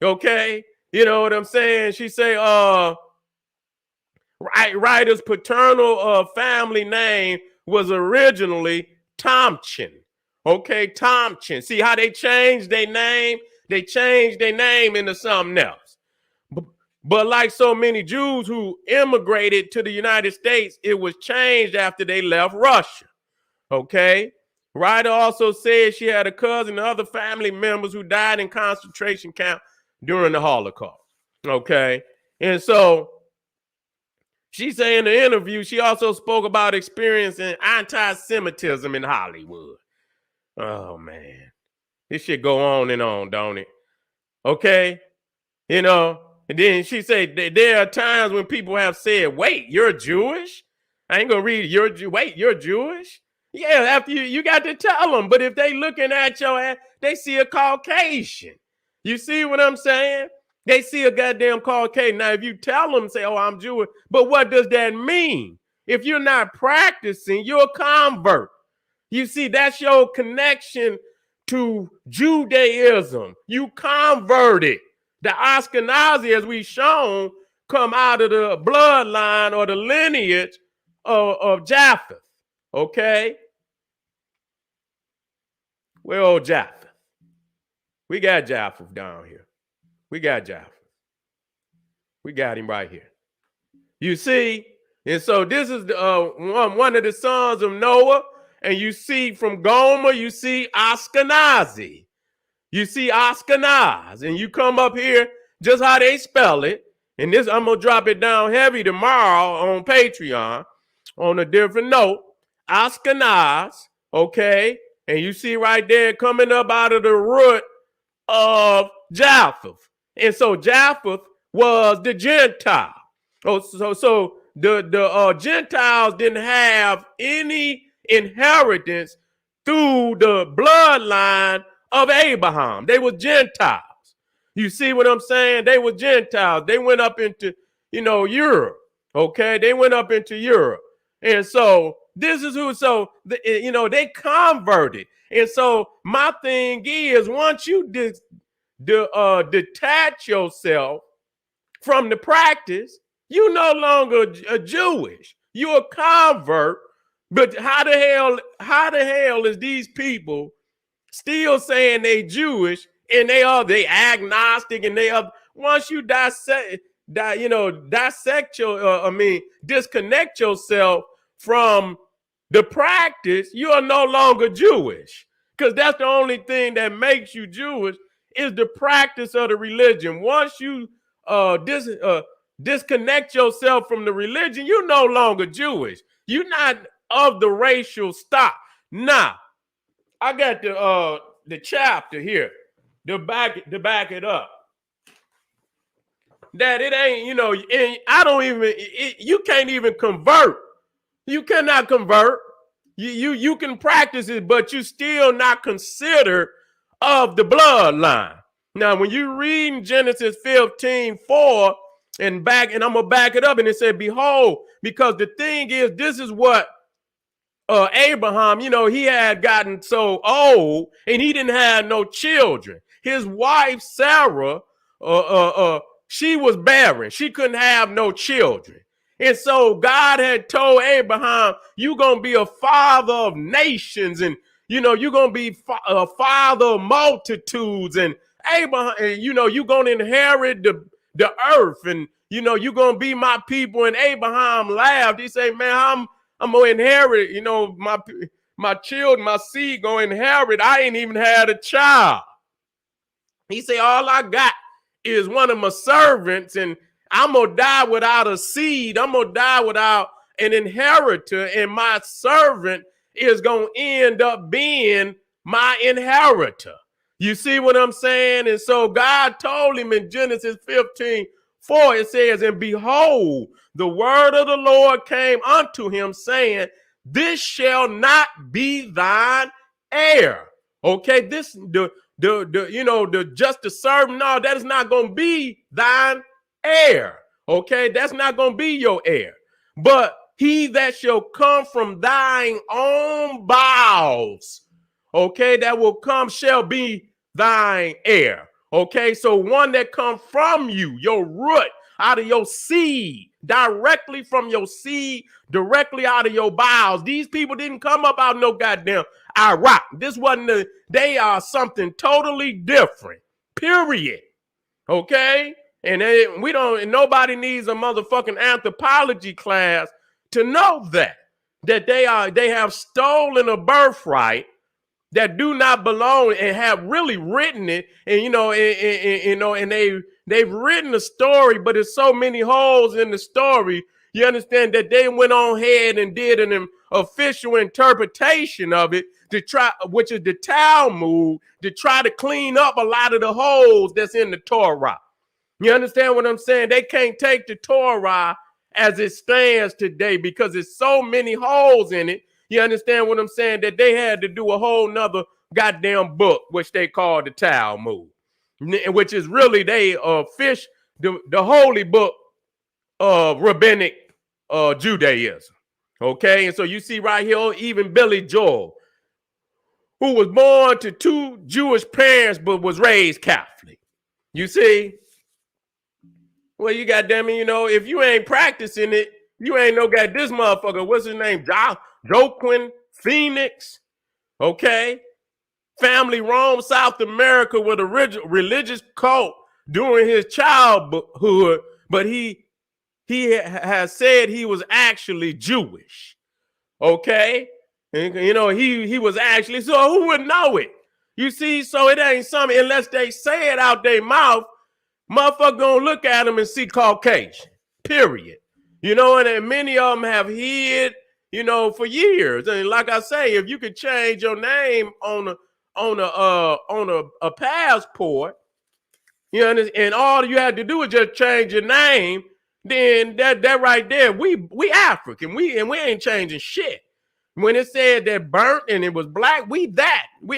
Okay? You know what I'm saying? She say, Ryder's paternal family name was originally Tompkins. Okay, Tompkins. See how they changed their name? They changed their name into something else. But like so many Jews who immigrated to the United States, it was changed after they left Russia. Okay? Ryder also said she had a cousin and other family members who died in concentration camp during the Holocaust. Okay? And so she said in the interview, she also spoke about experiencing anti-Semitism in Hollywood. Oh, man. This shit go on and on, don't it? Okay? And then she said there are times when people have said, wait, you're Jewish? I ain't going to read, you're Jewish? Yeah, after you got to tell them. But if they looking at your ass, they see a Caucasian. You see what I'm saying? They see a goddamn Caucasian. Now, if you tell them, say, oh, I'm Jewish, but what does that mean? If you're not practicing, you're a convert. You see, that's your connection to Judaism. You converted. The Ashkenazi, as we've shown, come out of the bloodline or the lineage of Japheth. Okay? Well, Japheth. We got Japheth down here. We got Japheth. We got him right here. You see? And so this is one of the sons of Noah. And you see from Gomer, you see Ashkenazi. You see Ashkenaz. And you come up here, just how they spell it. And this, I'm going to drop it down heavy tomorrow on Patreon on a different note. Ashkenaz, okay? And you see right there coming up out of the root of Japheth. And so Japheth was the Gentile. Oh, so the Gentiles didn't have any inheritance through the bloodline of Abraham. They were Gentiles. You see what I'm saying? They were Gentiles. They went up into, Europe. Okay, they went up into Europe. And so this is who, they converted. And so my thing is, once you detach yourself from the practice, you no longer a Jewish. You're a convert. But how the hell is these people still saying they Jewish and they agnostic and they are, once you disconnect yourself from the practice, you are no longer Jewish. Because that's the only thing that makes you Jewish is the practice of the religion. Once you disconnect yourself from the religion, you're no longer Jewish. You're not of the racial stock. Now, I got the chapter here to back it up. That it ain't, and I don't even, you can't even convert. You cannot convert. You can practice it, but you still not considered of the bloodline. Now, when you read Genesis 15:4 and I'm gonna back it up, and it said, behold, because the thing is, this is what Abraham, he had gotten so old and he didn't have no children. His wife, Sarah, she was barren. She couldn't have no children. And so God had told Abraham, you're going to be a father of nations, and, you're going to be a father of multitudes. And Abraham, you're going to inherit the earth, and, you're going to be my people. And Abraham laughed. He said, man, I'm going to inherit, my children, my seed going to inherit. I ain't even had a child. He said, all I got is one of my servants, and I'm going to die without a seed. I'm going to die without an inheritor, and my servant is going to end up being my inheritor. You see what I'm saying? And so God told him in Genesis 15:4, it says, and behold, the word of the Lord came unto him, saying, this shall not be thine heir. Okay, just the servant, no, that is not going to be thine heir. Okay, that's not going to be your heir. But he that shall come from thine own bowels, okay, that will come shall be thine heir. Okay, so one that comes from you, your root, out of your seed, directly from your seed, directly out of your bowels. These people didn't come up out of no goddamn Iraq. This wasn't they are something totally different, period. Okay? And nobody needs a motherfucking anthropology class to know that they have stolen a birthright that do not belong, and have really written it, and and they've written a story, but there's so many holes in the story. You understand that they went on ahead and did an official interpretation of it which is the Talmud, to try to clean up a lot of the holes that's in the Torah. You understand what I'm saying? They can't take the Torah as it stands today because there's so many holes in it. You understand what I'm saying? That they had to do a whole nother goddamn book, which they call the Talmud. which is really they fish the holy book of rabbinic Judaism. Okay, and so you see right here, even Billy Joel, who was born to two Jewish parents but was raised Catholic. You see? Well, you goddamn it, if you ain't practicing it, you ain't no got this motherfucker. What's his name? Joaquin Phoenix. Okay. Family roamed South America with a religious cult during his childhood, but he has said he was actually Jewish. Okay. And, he was actually, so who would know it? You see, so it ain't something unless they say it out their mouth. Motherfucker gonna look at them and see Caucasian, period. And many of them have hid, for years. And like I say, if you could change your name on a passport, and all you had to do is just change your name, then that right there, we African, we ain't changing shit. When it said that burnt and it was black, we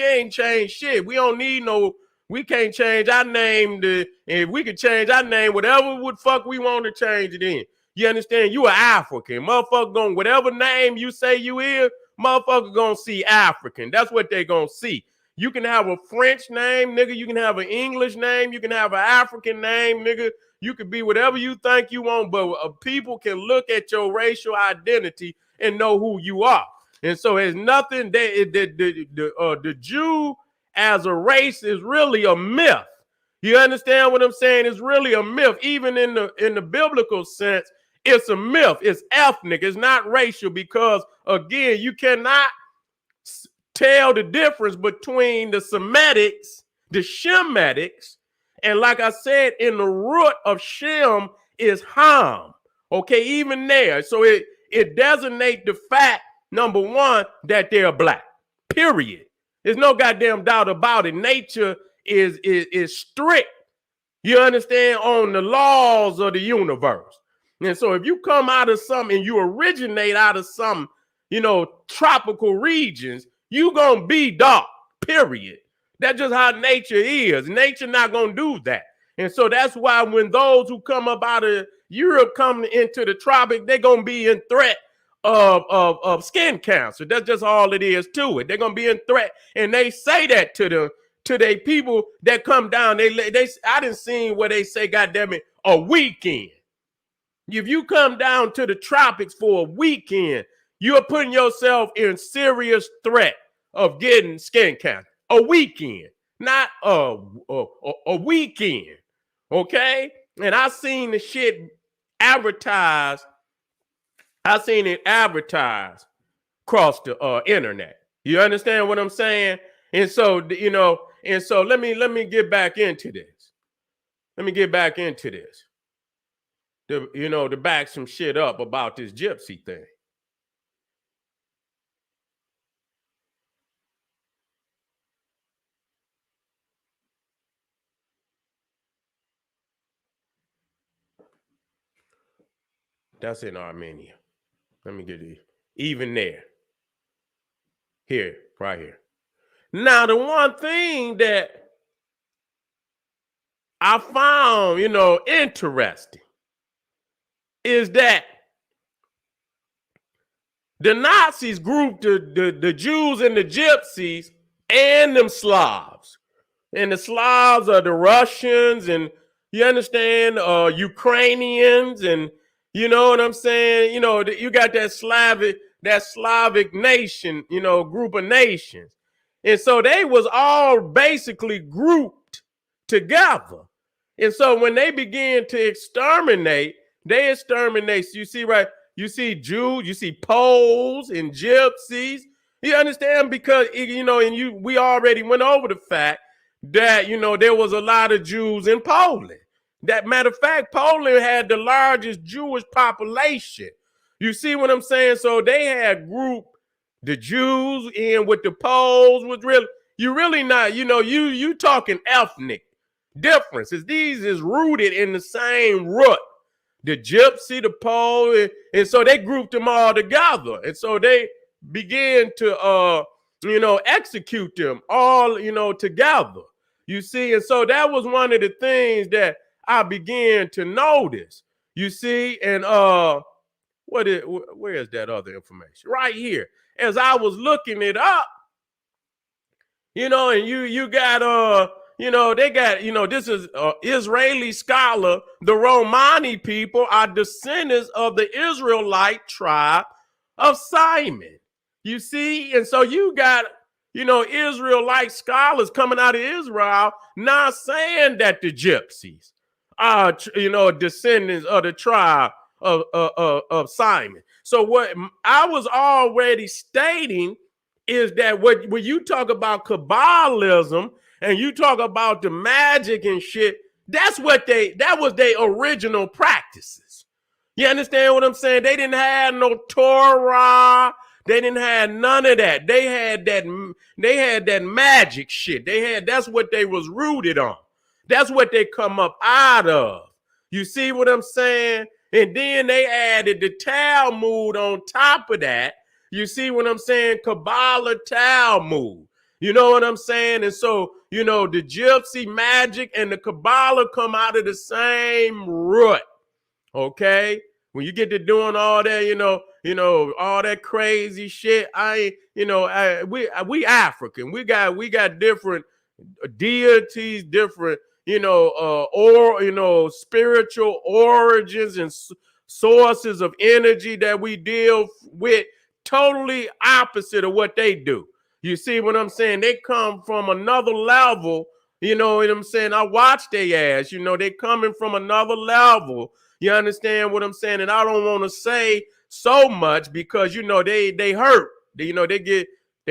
ain't changed shit. We don't need no. We can't change our name if we could change our name, whatever would fuck we want to change it in. You understand? You are African. Motherfucker going, whatever name you say you is, motherfucker gonna see African. That's what they gonna see. You can have a French name, nigga. You can have an English name. You can have an African name, nigga. You can be whatever you think you want, but people can look at your racial identity and know who you are. And so it's nothing that the Jew as a race is really a myth. You understand what I'm saying? It's really a myth. Even in the biblical sense, it's a myth. It's ethnic. It's not racial because, again, you cannot tell the difference between the Semitics, the Shemitics, and like I said, in the root of Shem is Ham. Okay, even there. So it designates the fact, number one, that they're black, period. There's no goddamn doubt about it. Nature is strict, you understand, on the laws of the universe. And so if you come out of something and you originate out of some, tropical regions, you gonna be dark, period. That's just how nature is. Nature not gonna do that. And so that's why when those who come up out of Europe come into the tropics, they're gonna be in threat of skin cancer. That's just all it is to it. They're gonna be in threat, and they say that to their people that come down. I didn't see where they say, goddamn it, a weekend. If you come down to the tropics for a weekend, you're putting yourself in serious threat of getting skin cancer. A weekend, not a weekend. Okay, and I seen the shit advertised. I seen it advertised across the internet. You understand what I'm saying? And so, let me get back into this. Let me get back into this. To back some shit up about this Gypsy thing. That's in Armenia. Let me get it. Even there. Here, right here. Now, the one thing that I found, interesting is that the Nazis grouped the Jews and the Gypsies and them Slavs. And the Slavs are the Russians and, you understand, Ukrainians, and you know what I'm saying? You got that Slavic nation, group of nations. And so they was all basically grouped together. And so when they began to exterminate, you see, right? You see Jews, you see Poles and Gypsies. You understand? Because, we already went over the fact that, there was a lot of Jews in Poland. That matter of fact, Poland had the largest Jewish population. You see what I'm saying? So they had grouped the Jews in with the Poles. You really not, you talking ethnic differences. These is rooted in the same root. The Gypsy, the Pole, and so they grouped them all together. And so they began to, execute them all, together. You see, and so that was one of the things that I began to notice. You see, and where is that other information? Right here. As I was looking it up, and you got they got, this is Israeli scholar. The Romani people are descendants of the Israelite tribe of Simon. You see, and so you got, Israelite scholars coming out of Israel now saying that the Gypsies are, descendants of the tribe of Simon. So what I was already stating is that when you talk about Kabbalism and you talk about the magic and shit, that was their original practices. You understand what I'm saying? They didn't have no Torah. They didn't have none of that. They had that magic shit. That's what they was rooted on. That's what they come up out of. You see what I'm saying? And then they added the Talmud on top of that. You see what I'm saying? Kabbalah Talmud. You know what I'm saying? And so, the Gypsy magic and the Kabbalah come out of the same root. Okay? When you get to doing all that, all that crazy shit, we African. We got different deities, different, spiritual origins and sources of energy that we deal with, totally opposite of what they do. You see what I'm saying? They come from another level. You know what I'm saying? I watch their ass. They coming from another level. You understand what I'm saying? And I don't want to say so much because, they hurt. They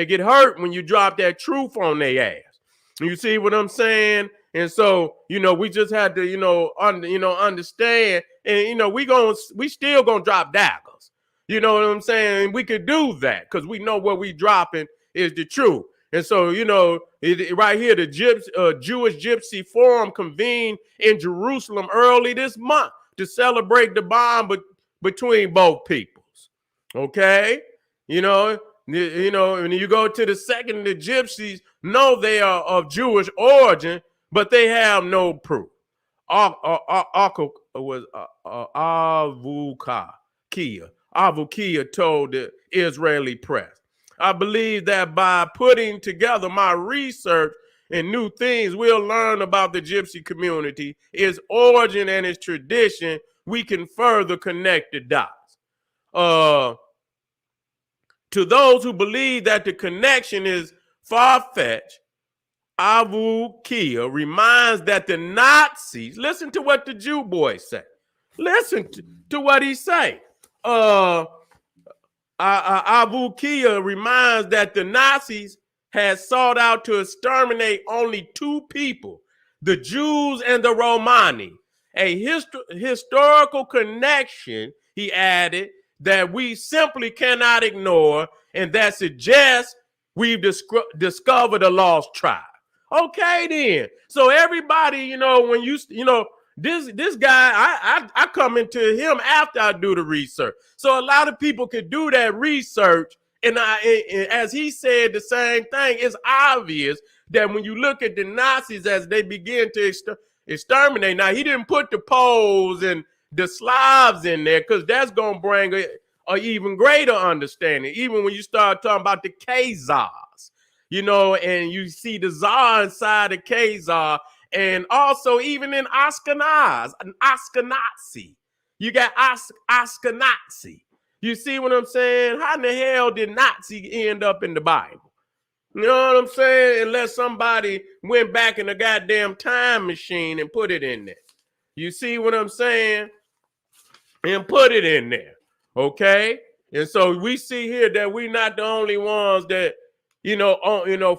get hurt when you drop that truth on their ass. You see what I'm saying? And so, we just had to, understand. And, we still gonna drop daggers. You know what I'm saying? We could do that because we know what we dropping is the truth. And so, right here, the Jewish Gypsy Forum convened in Jerusalem early this month to celebrate the bond between both peoples. Okay? When you go to the second, the Gypsies know they are of Jewish origin, but they have no proof. Avukia told the Israeli press, I believe that by putting together my research and new things we'll learn about the Gypsy community, its origin and its tradition, we can further connect the dots. To those who believe that the connection is far-fetched, Avukia reminds that the Nazis, listen to what the Jew boy say. Listen to what he say. Avukia reminds that the Nazis had sought out to exterminate only two people, the Jews and the Romani. A historical connection, he added, that we simply cannot ignore, and that suggests we've discovered a lost tribe. Okay, then. So everybody, when this guy, I come into him after I do the research. So a lot of people could do that research, and as he said the same thing, it's obvious that when you look at the Nazis as they begin to exterminate, now he didn't put the Poles and the Slavs in there because that's going to bring a even greater understanding, even when you start talking about the Khazars, and you see the Tsar inside the Khazar. And also, even in Ashkenaz, an Ashkenazi, you got Ashkenazi. You see what I'm saying? How in the hell did Nazi end up in the Bible? You know what I'm saying? Unless somebody went back in the goddamn time machine and put it in there. You see what I'm saying? And put it in there. Okay? And so we see here that we're not the only ones that,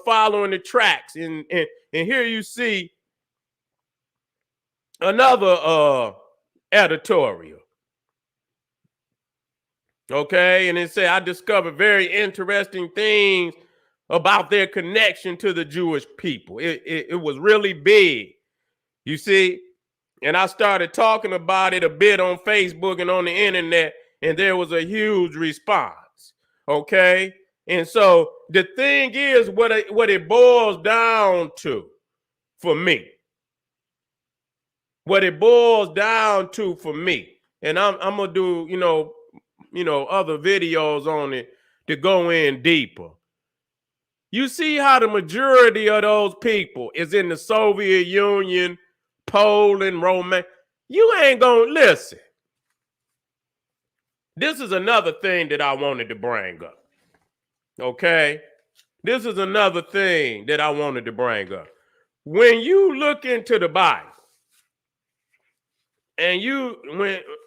following the tracks. And here you see another editorial. Okay, and it said, I discovered very interesting things about their connection to the Jewish people. It was really big, you see. And I started talking about it a bit on Facebook and on the internet, and there was a huge response. Okay, and so the thing is, what it boils down to, for me. What it boils down to for me, and I'm gonna do, other videos on it to go in deeper. You see how the majority of those people is in the Soviet Union, Poland, Romania. You ain't gonna listen. This is another thing that I wanted to bring up. Okay? This is another thing that I wanted to bring up. When you look into the Bible, and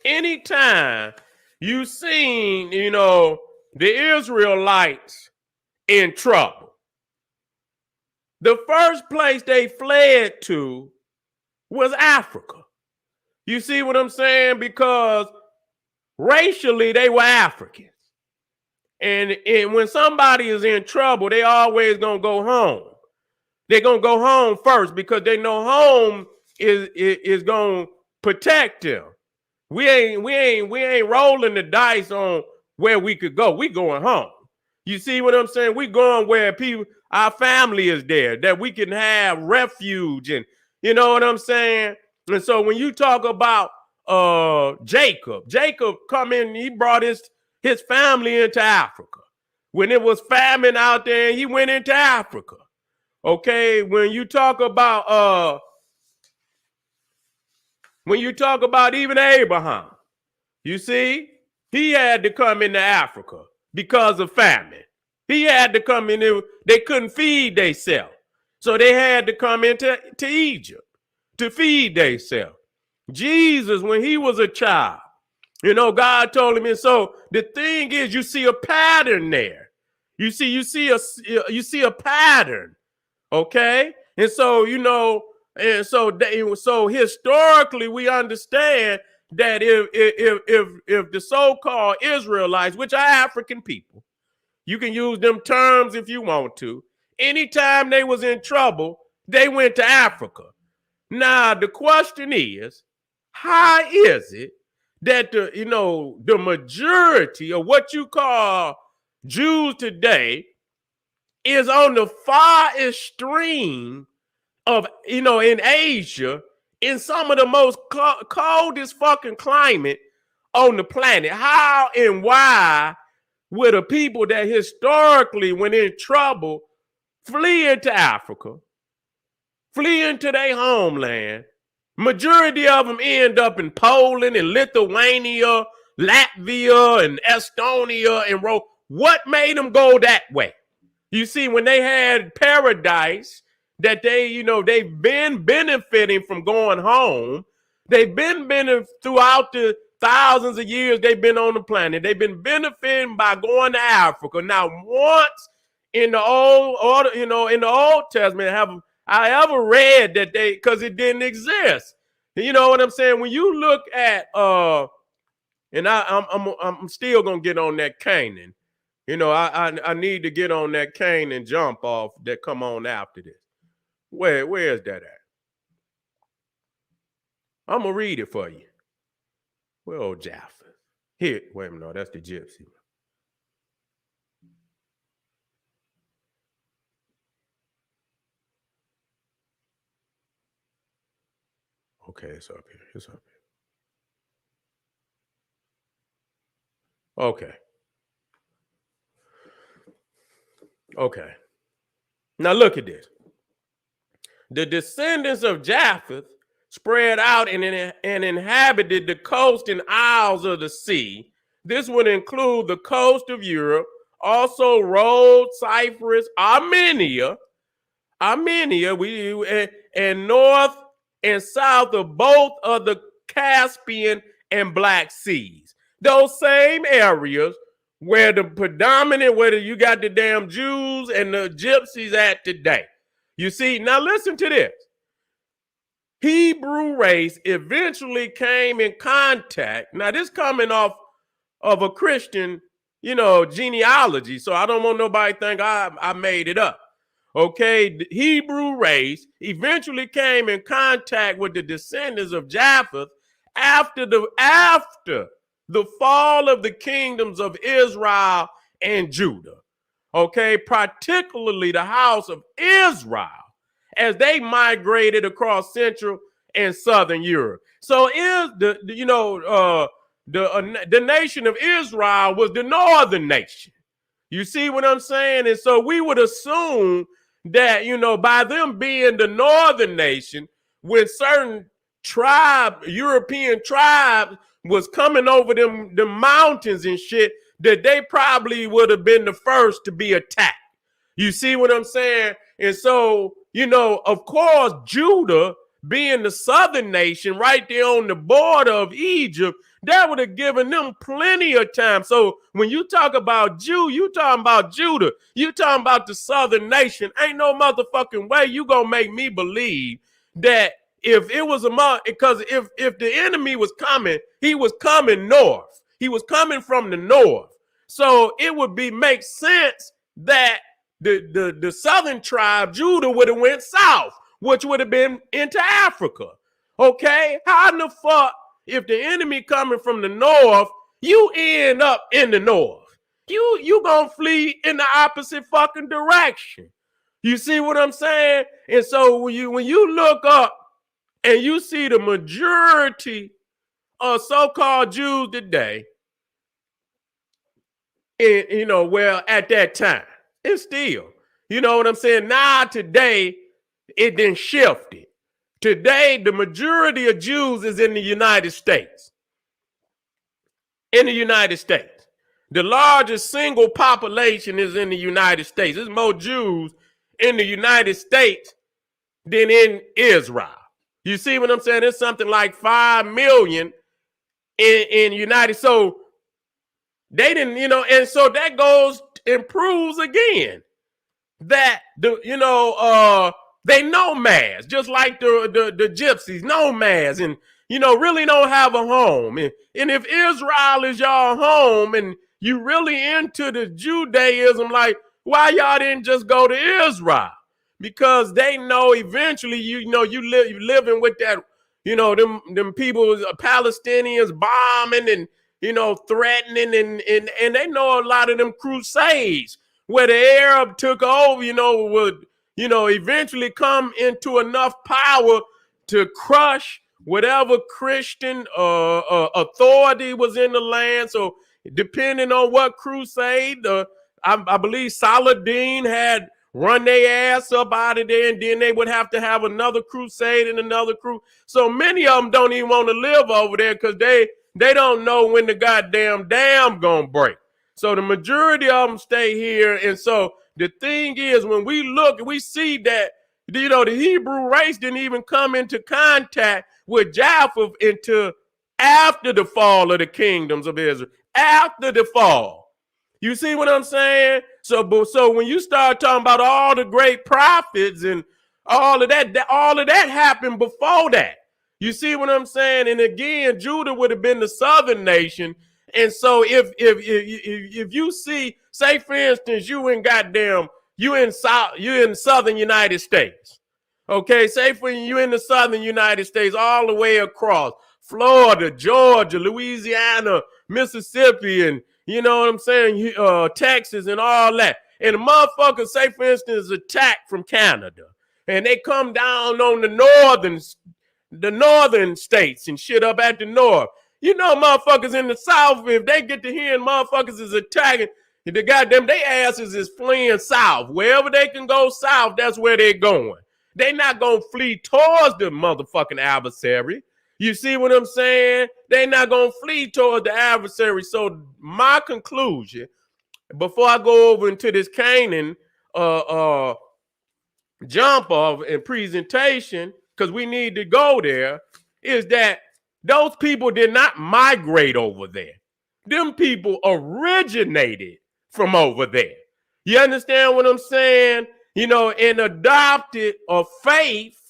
anytime you seen, the Israelites in trouble, the first place they fled to was Africa. You see what I'm saying? Because racially, they were Africans. And when somebody is in trouble, they always gonna go home. They're gonna go home first because they know home is gonna protect them. We ain't rolling the dice on where we could go. We going home. You see what I'm saying? We going where our family is there, that we can have refuge, and you know what I'm saying? And so when you talk about Jacob come in, he brought his family into Africa. When it was famine out there, he went into Africa. Okay, when you talk about even Abraham, you see, he had to come into Africa because of famine. He had to come in. They couldn't feed themselves, so they had to come into Egypt to feed themselves. Jesus, when he was a child, God told him. And so the thing is, you see a pattern there. You see a pattern. Okay, and so so historically we understand that if the so-called Israelites, which are African people, you can use them terms if you want to, anytime they was in trouble, they went to Africa. Now the question is, how is it that the majority of what you call Jews today is on the far extreme of, in Asia, in some of the most coldest fucking climate on the planet? How and why would the people that historically, when in trouble, flee into Africa, flee into their homeland? Majority of them end up in Poland and Lithuania, Latvia and Estonia and What made them go that way? You see, when they had paradise, that they've been benefiting from going home. They've been benefiting throughout the thousands of years they've been on the planet. They've been benefiting by going to Africa. Now, once in the Old Testament, have I ever read that because it didn't exist. You know what I'm saying? When you look at and I'm still gonna get on that Canaan. I need to get on that Canaan jump off that come on after this. Where is that at? I'm gonna read it for you. Well, Jaffa. Here, wait a minute, no, that's the Gypsy. Okay, it's up here. It's up here. Okay. Okay. Now look at this. The descendants of Japheth spread out and inhabited the coast and isles of the sea. This would include the coast of Europe, also Rhodes, Cyprus, Armenia, and north and south of both of the Caspian and Black Seas. Those same areas where you got the damn Jews and the Gypsies at today. You see, now listen to this. Hebrew race eventually came in contact. Now this coming off of a Christian, genealogy. So I don't want nobody to think I made it up. Okay, the Hebrew race eventually came in contact with the descendants of Japheth after the fall of the kingdoms of Israel and Judah. Okay, particularly the house of Israel, as they migrated across Central and Southern Europe. So is the nation of Israel was the northern nation. You see what I'm saying? And so we would assume that, by them being the northern nation, when certain European tribes was coming over the mountains and shit, that they probably would have been the first to be attacked. You see what I'm saying? And so, of course, Judah being the southern nation right there on the border of Egypt, that would have given them plenty of time. So when you talk about you talking about Judah, you talking about the southern nation. Ain't no motherfucking way you gonna make me believe that if it was because if the enemy was coming, he was coming north. He was coming from the north. So it would make sense that the southern tribe, Judah, would have went south, which would have been into Africa. Okay? How in the fuck, if the enemy coming from the north, you end up in the north? You gonna flee in the opposite fucking direction. You see what I'm saying? And so when you look up and you see the majority of so-called Jews today, and well, at that time, and still, you know what I'm saying? Now today, it then shifted. Today, the majority of Jews is in the United States. In the United States. The largest single population is in the United States. There's more Jews in the United States than in Israel. You see what I'm saying? It's something like 5 million in United. So they didn't, and so that goes and proves again that they nomads, just like the gypsies, nomads, and really don't have a home. And if Israel is your home and you really into the Judaism, like, why y'all didn't just go to Israel? Because they know eventually you living with that, them people, Palestinians bombing and threatening, and they know a lot of them crusades where the Arab took over, would eventually come into enough power to crush whatever Christian authority was in the land. So depending on what crusade, I believe Saladin had run their ass up out of there, and then they would have to have another crusade and another So many of them don't even want to live over there because they don't know when the goddamn dam gonna break. So the majority of them stay here. And so the thing is, when we look, we see that, the Hebrew race didn't even come into contact with Japheth until after the fall of the kingdoms of Israel, after the fall. You see what I'm saying? So when you start talking about all the great prophets and all of that happened before that. You see what I'm saying? And again, Judah would have been the southern nation. And so if you see, say for instance, you in southern United States. Okay, say for you in the southern United States, all the way across Florida, Georgia, Louisiana, Mississippi, and you know what I'm saying, Texas and all that. And the motherfuckers, say for instance, attack from Canada, and they come down on the northern states and shit up at the north. Motherfuckers in the south, if they get to hearing motherfuckers is attacking, the goddamn, they asses is fleeing south. Wherever they can go south, that's where they're going. They not gonna flee towards the motherfucking adversary. You see what I'm saying? They not gonna flee towards the adversary. So my conclusion, before I go over into this Canaan jump off and presentation, because we need to go there, is that those people did not migrate over there. Them people originated from over there. You understand what I'm saying? And adopted a faith.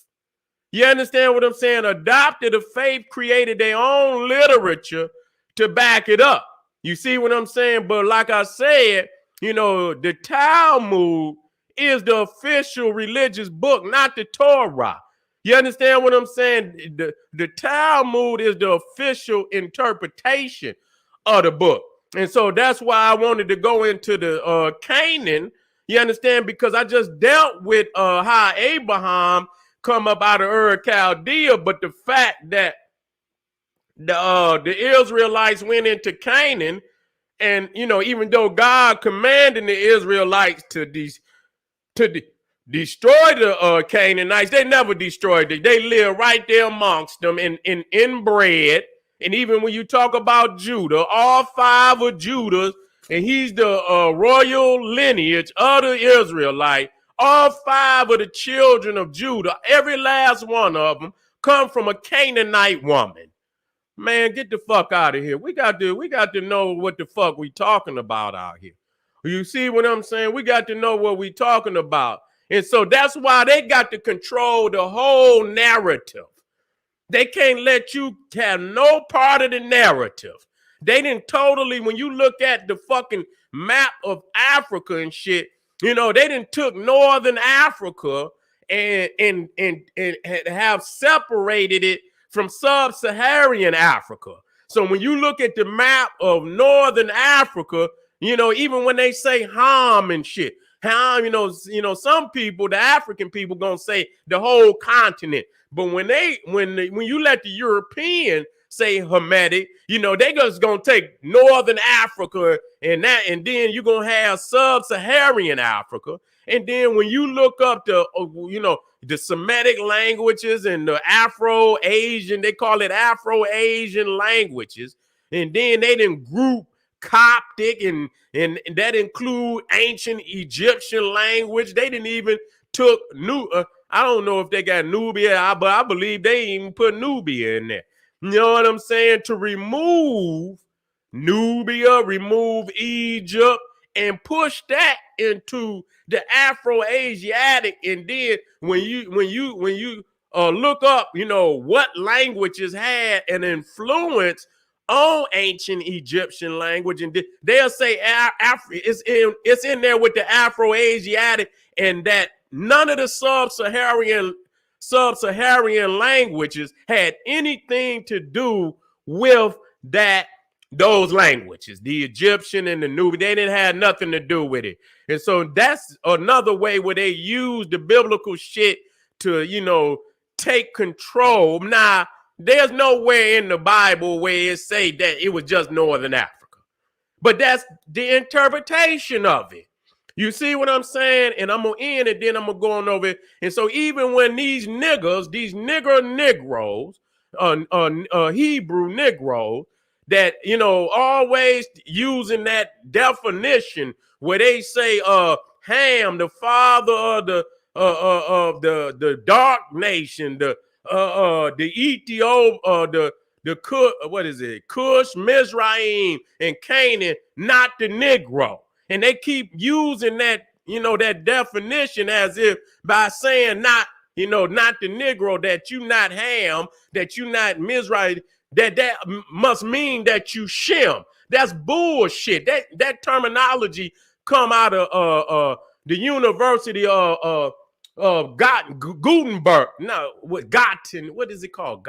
You understand what I'm saying? Adopted a faith, created their own literature to back it up. You see what I'm saying? But like I said, the Talmud is the official religious book, not the Torah. You understand what I'm saying? The Talmud is the official interpretation of the book. And so that's why I wanted to go into the Canaan, You understand? Because I just dealt with how Abraham come up out of Ur Chaldea, but the fact that the Israelites went into Canaan, and even though God commanded the Israelites to destroy the Canaanites, they never destroyed it. They lived right there amongst them in inbred. And even when you talk about Judah, all 5 of Judah, and he's the royal lineage of the Israelite, all 5 of the children of Judah, every last one of them come from a Canaanite woman. Man, get the fuck out of here. We got to know what the fuck we talking about out here. You see what I'm saying? We got to know what we talking about. And so that's why they got to control the whole narrative. They can't let you have no part of the narrative. They didn't totally, when you look at the fucking map of Africa and shit, they didn't took Northern Africa and have separated it from sub-Saharan Africa. So when you look at the map of Northern Africa, even when they say Ham and shit, Ham, some people, the African people, gonna say the whole continent. But when you let the European say Hamitic, they just gonna take Northern Africa and then you're gonna have sub-Saharan Africa. And then when you look up the Semitic languages and the Afro-Asian, they call it Afro-Asian languages. And then they didn't group Coptic and that include ancient Egyptian language. They didn't even took I don't know if they got Nubia, but I believe they even put Nubia in there. You know what I'm saying? To remove Nubia, remove Egypt, and push that into the Afro-Asiatic. And then when you look up, what languages had an influence on ancient Egyptian language, and they'll say it's in there with the Afro-Asiatic, and that none of the sub-Saharan languages had anything to do with those languages. The Egyptian and the Nubian, they didn't have nothing to do with it. And so that's another way where they use the biblical shit to, take control. Now, there's nowhere in the Bible where it say that it was just Northern Africa. But that's the interpretation of it. You see what I'm saying? And I'm going to end it, then I'm going to go on over it. And so even when these Negroes, Hebrew Negroes, that, always using that definition where they say Ham, the father of the dark nation, the Ethiopia, Cush, Mizraim, and Canaan, not the Negro. And they keep using that, that definition as if by saying not the Negro, that you not Ham, that you not Mizraim, that must mean that you Shem. That's bullshit. That terminology come out of the University of Gutenberg. No, what is it called?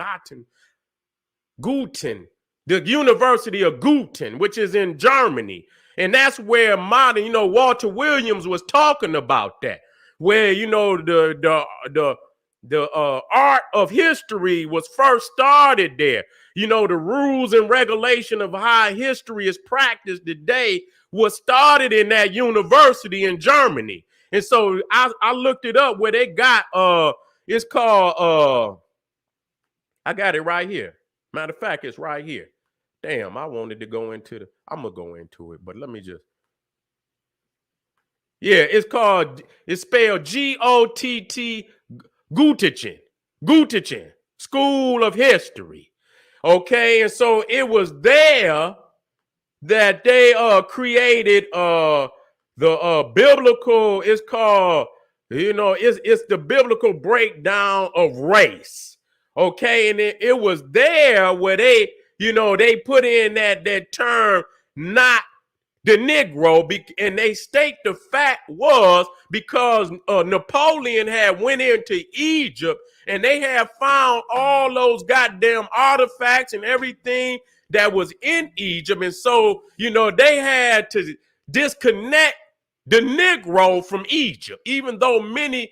Guten. The University of Guten, which is in Germany. And that's where modern, Walter Williams was talking about that, where, the art of history was first started there. The rules and regulation of how history is practiced today was started in that university in Germany. And so I looked it up where they got, it's called, I got it right here. Matter of fact, it's right here. Damn, I wanted to go into I'm going to go into it, but let me just. Yeah, it's spelled G-O-T-T, Gutichen, School of History. Okay, and so it was there that they created the biblical, it's called, it's the biblical breakdown of race. Okay, and it was there where they put in that term, not the Negro, and they state the fact was because Napoleon had went into Egypt and they had found all those goddamn artifacts and everything that was in Egypt. And so, they had to disconnect the Negro from Egypt, even though many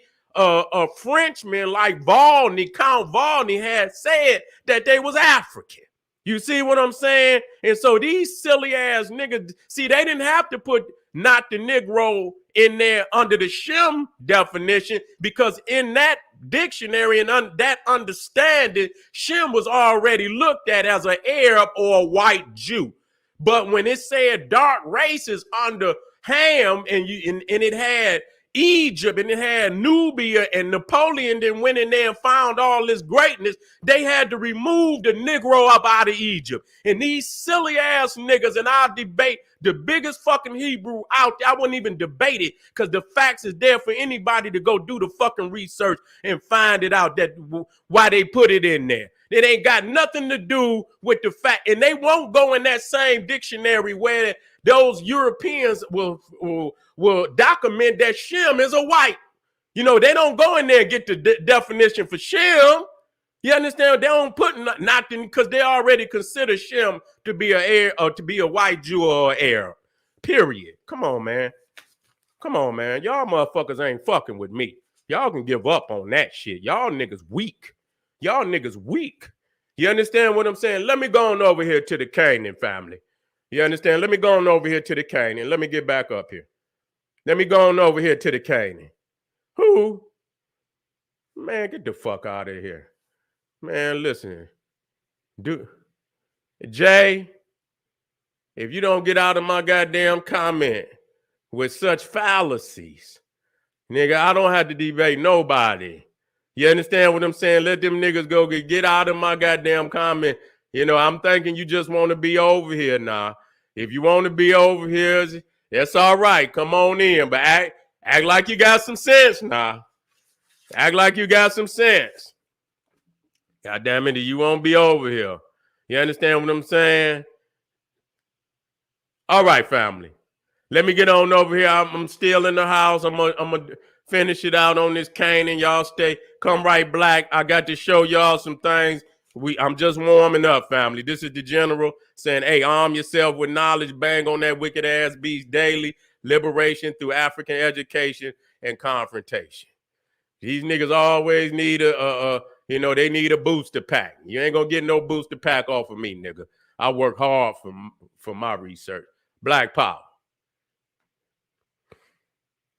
Frenchmen like Count Volney had said that they was African. You see what I'm saying? And so these silly ass niggas, see, they didn't have to put not the Negro in there under the Shem definition, because in that dictionary and that understanding, Shem was already looked at as an Arab or a white Jew. But when it said dark races under Ham, and it had Egypt and it had Nubia, and Napoleon then went in there and found all this greatness, they had to remove the Negro up out of Egypt. And these silly ass niggas, and I'll debate the biggest fucking Hebrew out there. I wouldn't even debate it, because the facts is there for anybody to go do the fucking research and find it out, that why they put it in there. It ain't got nothing to do with the fact, and they won't go in that same dictionary where those Europeans will document that Shem is a white. You know, they don't go in there and get the definition for Shem. You understand? They don't put nothing, because they already consider Shem to be a white Jew or an Arab. Period. Come on, man. Come on, man. Y'all motherfuckers ain't fucking with me. Y'all can give up on that shit. Y'all niggas weak. Y'all niggas weak. You understand what I'm saying? Let me go on over here to the Canaan family. You understand? Let me go on over here to the Canaan. Let me get back up here. Let me go on over here to the Canaan. Who? Man, get the fuck out of here. Man, listen. Jay, if you don't get out of my goddamn comment with such fallacies, nigga, I don't have to debate nobody. You understand what I'm saying? Let them niggas go get out of my goddamn comment. You know, I'm thinking you just want to be over here now. If you want to be over here, that's all right. Come on in, but act like you got some sense now. Act like you got some sense. God damn it, you won't be over here. You understand what I'm saying? All right, family. Let me get on over here. I'm still in the house. I'm gonna finish it out on this Canaan. Y'all come right black. I got to show y'all some things. I'm just warming up, family. This is the general saying, hey, arm yourself with knowledge. Bang on that wicked ass beast daily. Liberation through African education and confrontation. These niggas always need they need a booster pack. You ain't gonna get no booster pack off of me, nigga. I work hard for my research. Black power.